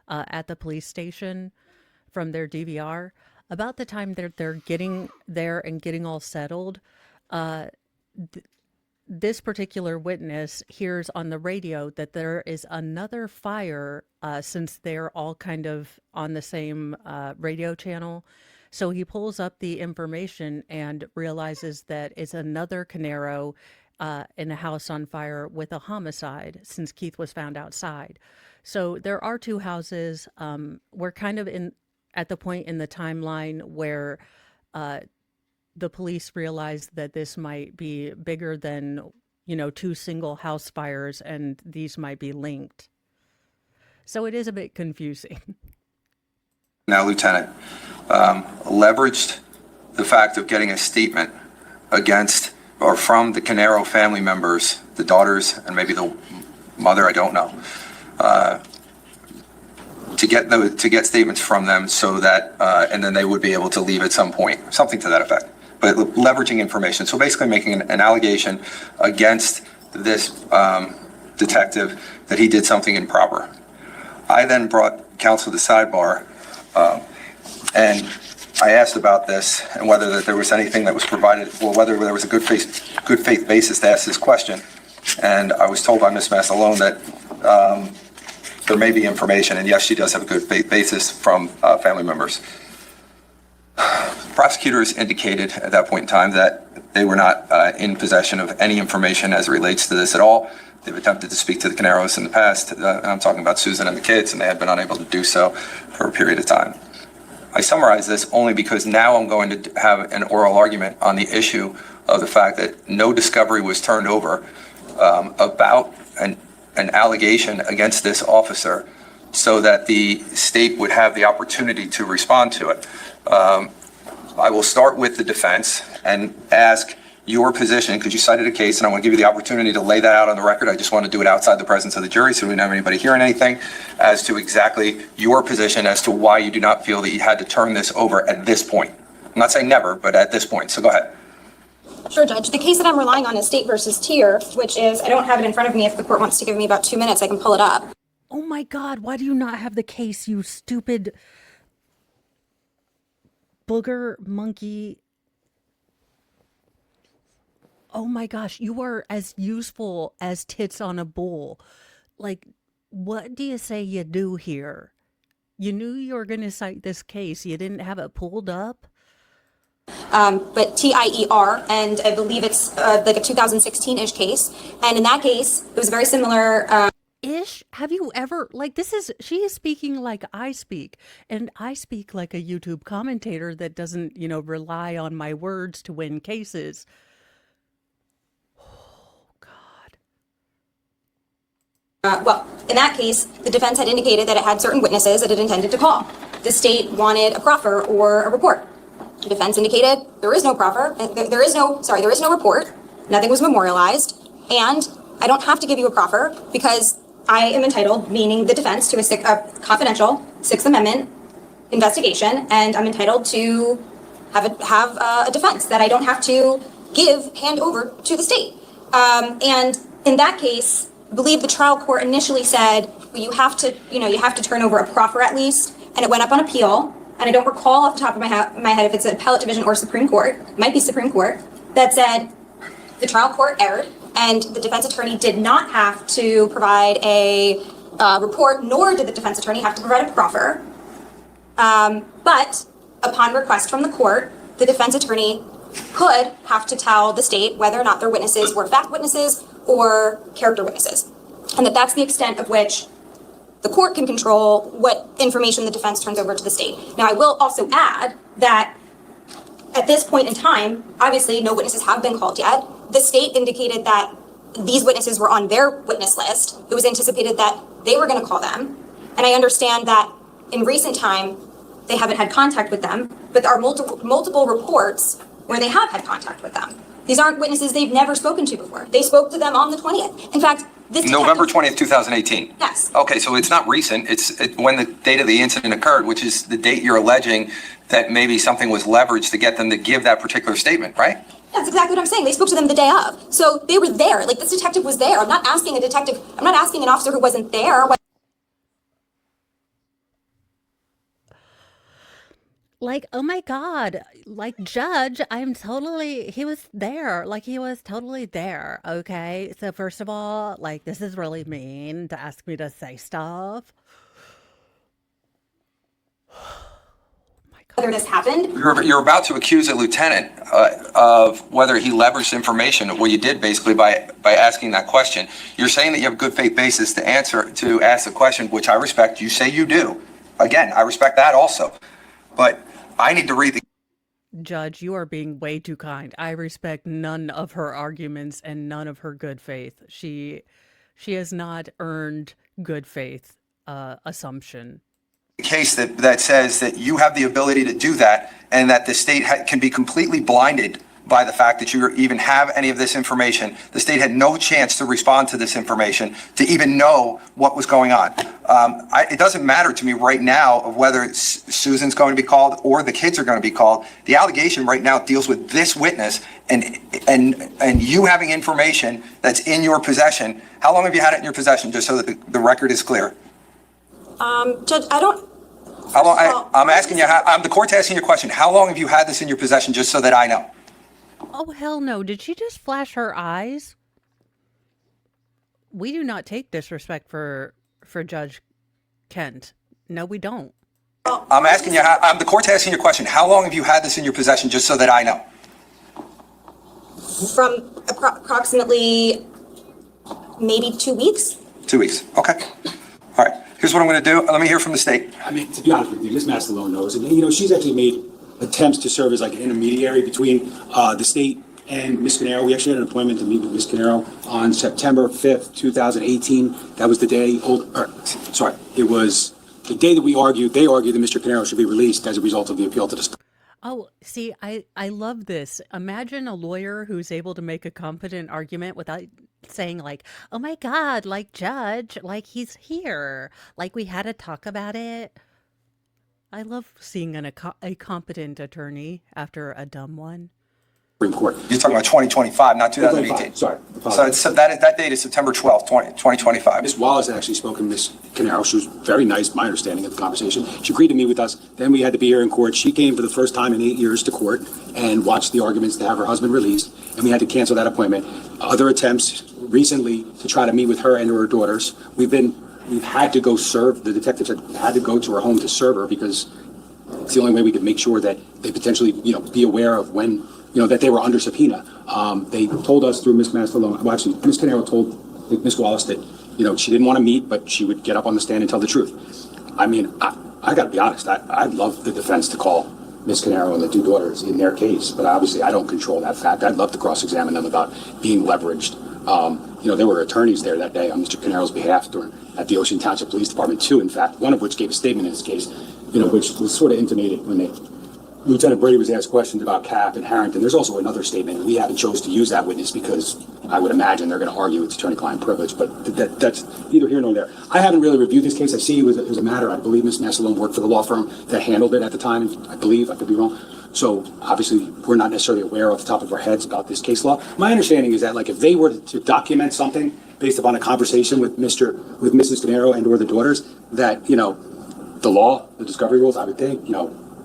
at the police station from their DVR. About the time that they're getting there and getting all settled, this particular witness hears on the radio that there is another fire, since they're all kind of on the same radio channel. So he pulls up the information and realizes that it's another Canaro in a house on fire with a homicide, since Keith was found outside. So there are 2 houses. We're kind of at the point in the timeline where the police realized that this might be bigger than, 2 single house fires, and these might be linked. So it is a bit confusing. Now, Lieutenant, leveraged the fact of getting a statement against or from the Canaro family members, the daughters and maybe the mother, I don't know, to get statements from them so that, and then they would be able to leave at some point, something to that effect. But leveraging information, so basically making an allegation against this detective that he did something improper. I then brought counsel to sidebar, and I asked about this and whether that there was anything that was provided, or whether there was a good faith basis to ask this question. And I was told by Ms. Massalone that there may be information, and yes, she does have a good faith basis from family members. Prosecutors indicated at that point in time that they were not in possession of any information as it relates to this at all. They've attempted to speak to the Canaros in the past. I'm talking about Susan and the kids, and they had been unable to do so for a period of time. I summarize this only because now I'm going to have an oral argument on the issue of the fact that no discovery was turned over about an allegation against this officer so that the state would have the opportunity to respond to it. I will start with the defense and ask your position, because you cited a case, and I want to give you the opportunity to lay that out on the record. I just want to do it outside the presence of the jury so we don't have anybody hearing anything, as to exactly your position as to why you do not feel that you had to turn this over at this point. I'm not saying never, but at this point. So go ahead. Sure, Judge. The case that I'm relying on is State versus Tier, which is, I don't have it in front of me. If the court wants to give me about 2 minutes, I can pull it up. Oh my God, why do you not have the case, you stupid booger monkey? Oh my gosh, you are as useful as tits on a bull. Like, what do you say you do here? You knew you were going to cite this case. You didn't have it pulled up? But TIER, and I believe it's like a 2016-ish case. And in that case, it was very similar. Ish? Have you ever, like, this is, she is speaking like I speak, and I speak like a YouTube commentator that doesn't, rely on my words to win cases. Oh, God. Well, in that case, the defense had indicated that it had certain witnesses that it intended to call. The state wanted a proffer or a report. The defense indicated there is no proffer, there is no report, nothing was memorialized, and I don't have to give you a proffer because I am entitled, meaning the defense, to a confidential Sixth Amendment investigation, and I'm entitled to have a defense that I don't have to hand over to the state. And in that case, I believe the trial court initially said, well, you have to turn over a proffer at least, and it went up on appeal. And I don't recall off the top of my head if it's an appellate division or Supreme Court, it might be Supreme Court, that said the trial court erred and the defense attorney did not have to provide a report, nor did the defense attorney have to provide a proffer. But upon request from the court, the defense attorney could have to tell the state whether or not their witnesses were fact witnesses or character witnesses. And that's the extent of which the court can control what information the defense turns over to the state. Now, I will also add that at this point in time, obviously no witnesses have been called yet. The state indicated that these witnesses were on their witness list. It was anticipated that they were going to call them. And I understand that in recent time, they haven't had contact with them, but there are multiple reports where they have had contact with them. These aren't witnesses they've never spoken to before. They spoke to them on the 20th. In fact, November 20th, 2018. Yes. Okay, so it's not recent. It's when the date of the incident occurred, which is the date you're alleging that maybe something was leveraged to get them to give that particular statement, right? That's exactly what I'm saying. They spoke to them the day of. So they were there. Like, this detective was there. I'm not asking an officer who wasn't there. Like, oh my God, like, Judge, he was there. Like, he was totally there, okay? So first of all, like, this is really mean to ask me to say stuff. Whether this happened. You're about to accuse a lieutenant of whether he leveraged information. Well, you did basically by asking that question. You're saying that you have a good faith basis to ask the question, which I respect. You say you do. Again, I respect that also. But I need to read the... Judge, you are being way too kind. I respect none of her arguments and none of her good faith. She has not earned good faith assumption. Case that says that you have the ability to do that and that the state can be completely blinded by the fact that you even have any of this information. The state had no chance to respond to this information, to even know what was going on. It doesn't matter to me right now of whether Susan's going to be called or the kids are going to be called. The allegation right now deals with this witness and you having information that's in your possession. How long have you had it in your possession, just so that the record is clear? Judge, I don't... How long? I'm asking you, the court's asking you a question. How long have you had this in your possession, just so that I know? Oh, hell no. Did she just flash her eyes? We do not take disrespect for Judge Kent. No, we don't. I'm asking you, the court's asking you a question. How long have you had this in your possession, just so that I know? From approximately maybe 2 weeks. 2 weeks. Okay. All right. Here's what I'm going to do. Let me hear from the state. I mean, to be honest with you, Ms. Mastalone knows, and she's actually made attempts to serve as like an intermediary between the state and Ms. Canaro. We actually had an appointment to meet with Ms. Canaro on September 5th, 2018. That was the day, it was the day that they argued that Mr. Canaro should be released as a result of the appeal to the state. Oh, see, I love this. Imagine a lawyer who's able to make a competent argument without saying like, "Oh my God, like judge, like he's here, like we had to talk about it." I love seeing a competent attorney after a dumb one. Supreme Court. You're talking about 2025, not 2018. Sorry. So that date is September 12th, 2025. Ms. Wallace had actually spoken to Ms. Canaro. She was very nice, my understanding of the conversation. She agreed to meet with us. Then we had to be here in court. She came for the first time in 8 years to court and watched the arguments to have her husband released, and we had to cancel that appointment. Other attempts recently to try to meet with her and her daughters. We've had to go serve, the detectives had to go to her home to serve her because it's the only way we could make sure that they potentially, be aware of when, that they were under subpoena. They told us through Ms. Mastalone, well, actually, Ms. Canaro told Ms. Wallace that, she didn't want to meet, but she would get up on the stand and tell the truth. I mean, I got to be honest, I'd love the defense to call Ms. Canaro and the two daughters in their case, but obviously I don't control that fact. I'd love to cross-examine them about being leveraged. There were attorneys there that day on Mr. Canaro's behalf at the Ocean Township Police Department, too, in fact, one of which gave a statement in this case, which was sort of intimated when Lieutenant Brady was asked questions about Cap and Harrington. There's also another statement. We haven't chose to use that witness because I would imagine they're going to argue it's attorney-client privilege, but that's neither here nor there. I haven't really reviewed this case. I see it was a matter, I believe Ms. Mastalone worked for the law firm that handled it at the time, I believe, I could be wrong. So obviously we're not necessarily aware off the top of our heads about this case law. My understanding is that like if they were to document something based upon a conversation with Mrs. Canaro and or the daughters, that, the law, the discovery rules, I would think,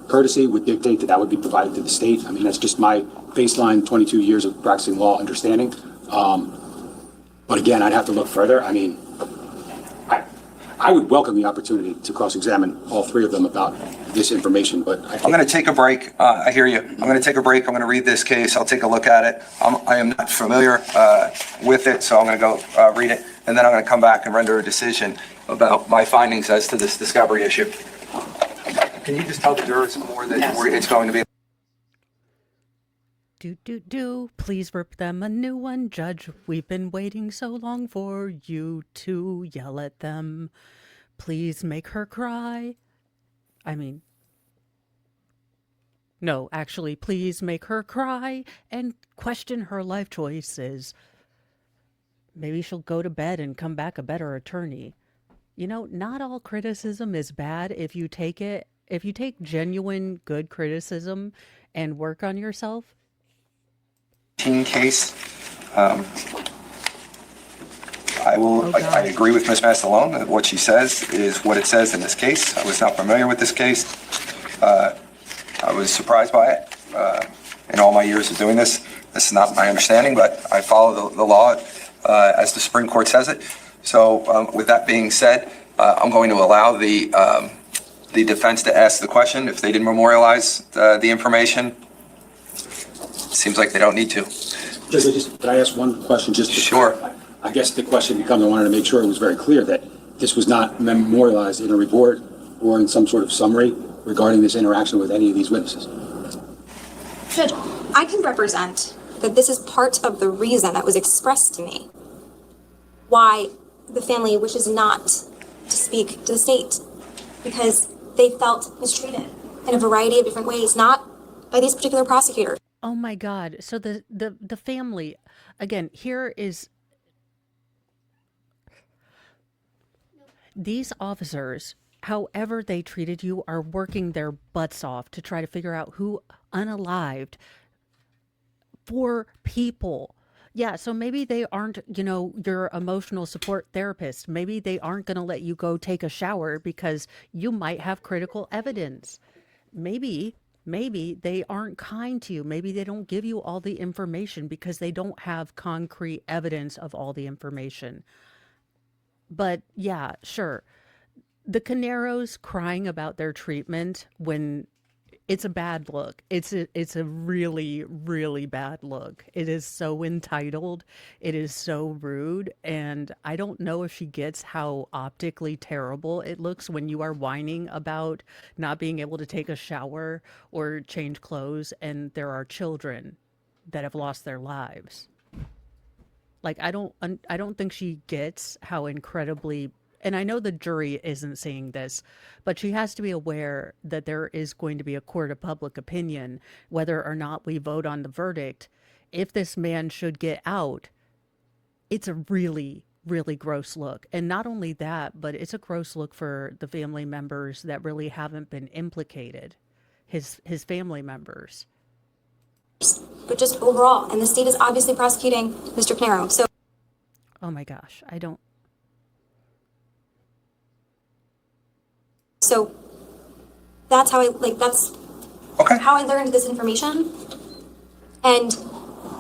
courtesy would dictate that would be provided to the state. I mean, that's just my baseline 22 years of practicing law understanding. But again, I'd have to look further. I mean, I would welcome the opportunity to cross-examine all three of them about this information, but I'm going to take a break. I hear you. I'm going to take a break. I'm going to read this case. I'll take a look at it. I am not familiar with it, so I'm going to go read it, and then I'm going to come back and render a decision about my findings as to this discovery issue. Can you just tell the jurors more that it's going to be? Please rip them a new one, Judge. We've been waiting so long for you to yell at them. Please make her cry. No, actually, please make her cry and question her life choices. Maybe she'll go to bed and come back a better attorney. Not all criticism is bad if you take genuine good criticism and work on yourself. Case. I agree with Ms. Mastalone that what she says is what it says in this case. I was not familiar with this case. I was surprised by it. In all my years of doing this, this is not my understanding, but I follow the law as the Supreme Court says it. So with that being said, I'm going to allow the defense to ask the question if they didn't memorialize the information. Seems like they don't need to. Could I ask one question? Sure. I guess the question becomes, I wanted to make sure it was very clear that this was not memorialized in a report or in some sort of summary regarding this interaction with any of these witnesses. Judge, I can represent that this is part of the reason that was expressed to me why the family wishes not to speak to the state, because they felt mistreated in a variety of different ways, not by these particular prosecutors. Oh my God. So the family, again, here is these officers, however they treated you, are working their butts off to try to figure out who unalived 4 people. Yeah, so maybe they aren't, your emotional support therapist. Maybe they aren't going to let you go take a shower because you might have critical evidence. Maybe they aren't kind to you. Maybe they don't give you all the information because they don't have concrete evidence of all the information. But yeah, sure. The Canaros crying about their treatment when it's a bad look. It's a really, really bad look. It is so entitled. It is so rude. And I don't know if she gets how optically terrible it looks when you are whining about not being able to take a shower or change clothes and there are children that have lost their lives. Like, I don't think she gets how incredibly and I know the jury isn't seeing this, but she has to be aware that there is going to be a court of public opinion, whether or not we vote on the verdict. If this man should get out, it's a really, really gross look. And not only that, but it's a gross look for the family members that really haven't been implicated, his family members. But just overall, and the state is obviously prosecuting Mr. Canaro. So Oh my gosh, I don't. So that's how that's Okay. how I learned this information. And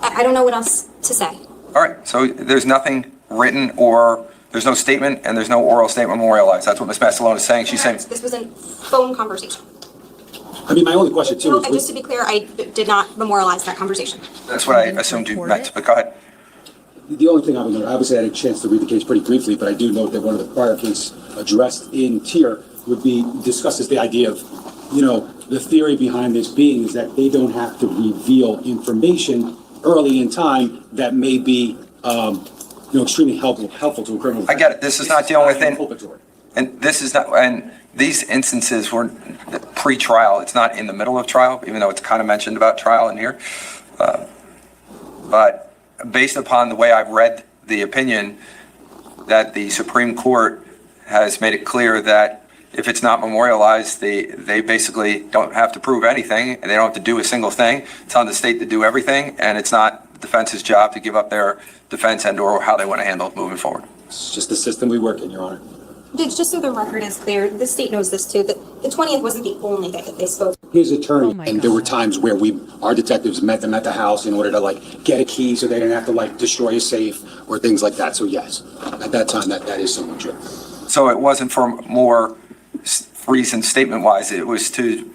I don't know what else to say. All right, so there's nothing written or there's no statement and there's no oral statement memorialized. That's what Ms. Mastalone is saying. She's saying, This was a phone conversation. I mean, my only question too No, is, and just to be clear, I did not memorialize that conversation. that's what I assumed you meant, but go ahead. the only thing I would note, obviously I had a chance to read the case pretty briefly, but I do note that one of the prior cases addressed in tier would be, discusses the idea of, the theory behind this being is that they don't have to reveal information early in time that may be, extremely helpful to a criminal. I get it. This is not dealing with inculpatory. And this is not, and these instances were pre-trial. It's not in the middle of trial, even though it's kind of mentioned about trial in here. But based upon the way I've read the opinion, that the Supreme Court has made it clear that if it's not memorialized, they basically don't have to prove anything, and they don't have to do a single thing. It's on the state to do everything, and it's not the defense's job to give up their defense and/or how they want to handle it moving forward. It's just the system we work in, Your Honor. Just so the record is clear, the state knows this too, that the 20th wasn't the only day that they spoke. His attorney, Oh my and there were God. times where our detectives met them at the house in order to get a key so they didn't have to destroy a safe or things like that. So yes, at that time, that is somewhat true. So it wasn't for more reasons statement-wise, it was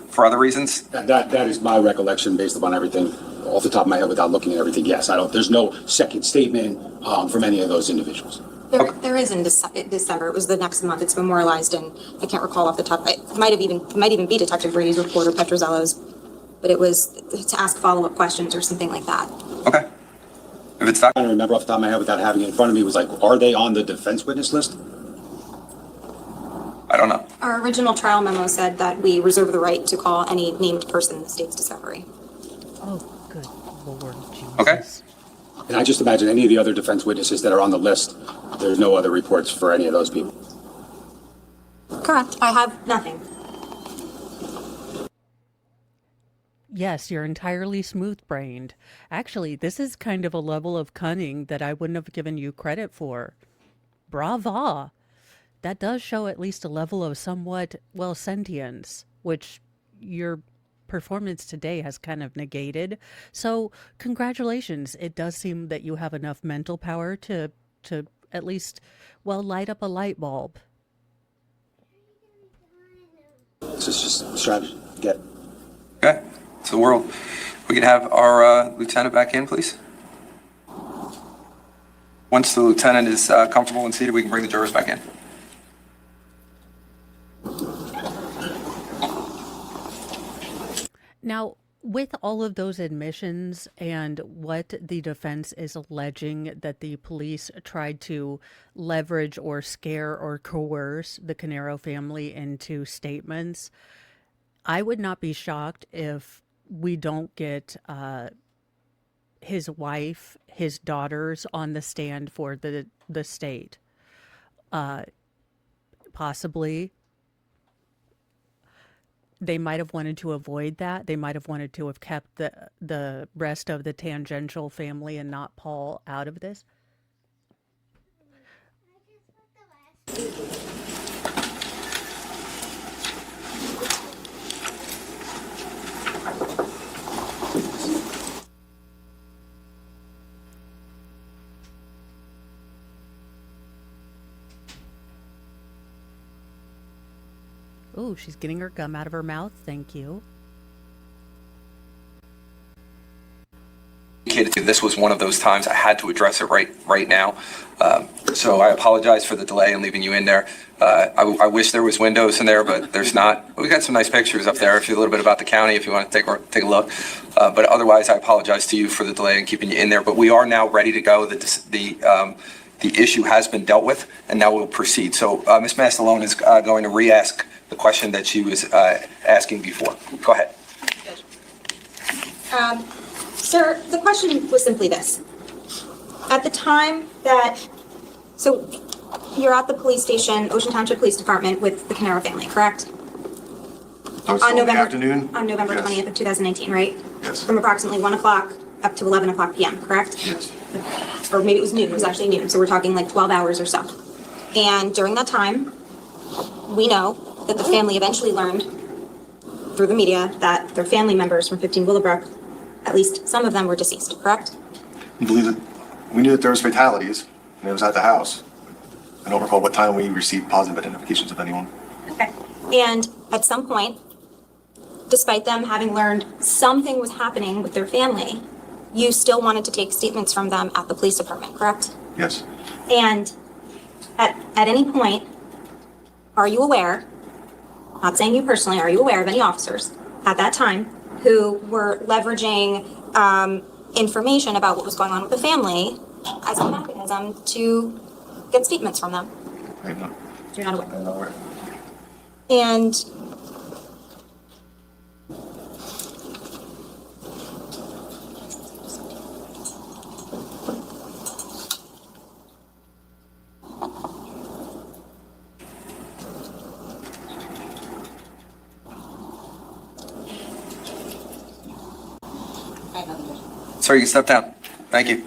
for other reasons? That is my recollection based upon everything off the top of my head without looking at everything. Yes, there's no second statement from any of those individuals. There is in December. It was the next month. It's memorialized, and I can't recall off the top. It might even be Detective Brady's report or Petrozello's, but it was to ask follow-up questions or something like that. Okay. If it's not, I don't remember off the top of my head without having it in front of me, was are they on the defense witness list? I don't know. Our original trial memo said that we reserve the right to call any named person in the state's discovery. Oh, good Lord Jesus. Okay. And I just imagine any of the other defense witnesses that are on the list, there's no other reports for any of those people. Correct. I have nothing. Yes, you're entirely smooth-brained. Actually, this is kind of a level of cunning that I wouldn't have given you credit for. Brava! That does show at least a level of somewhat, sentience, which your performance today has kind of negated. So, congratulations. It does seem that you have enough mental power to at least, light up a light bulb. This is just a strategy. Get it. Okay. It's the world. We can have our lieutenant back in, please. Once the lieutenant is comfortable and seated, we can bring the jurors back in. Now, with all of those admissions and what the defense is alleging that the police tried to leverage or scare or coerce the Canaro family into statements, I would not be shocked if we don't get his wife, his daughters on the stand for the state. Possibly. They might have wanted to avoid that. They might have wanted to have kept the rest of the tangential family and not Paul out of this. Ooh, she's getting her gum out of her mouth. Thank you. This was one of those times I had to address it right now. So I apologize for the delay in leaving you in there. I wish there was windows in there, but there's not. We got some nice pictures up there. If you a little bit about the county, if you want to take a look. But otherwise, I apologize to you for the delay in keeping you in there. But we are now ready to go. the issue has been dealt with, and now we'll proceed. So Ms. Mastalone is going to re-ask the question that she was asking before. Go ahead. Sir, the question was simply this. At the time that, so you're at the police station, Ocean Township Police Department with the Canaro family, correct? On November afternoon? On November Yes. 20th of 2019, right? Yes. From approximately 1 o'clock up to 11 o'clock PM, correct? Yes. Or maybe it was noon, it was actually noon, so we're talking like 12 hours or so. And during that time, we know that the family eventually learned through the media that their family members from 15 Willowbrook, at least some of them were deceased, correct? We believe that we knew that there was fatalities, and it was at the house. I don't recall what time we received positive identifications of anyone. Okay. And at some point, despite them having learned something was happening with their family, you still wanted to take statements from them at the police department, correct? Yes. And at any point, are you aware, not saying you personally, are you aware of any officers at that time who were leveraging information about what was going on with the family as a mechanism to get statements from them? I'm not. You're not aware. I'm not aware. And Sir, you can step down. Thank you.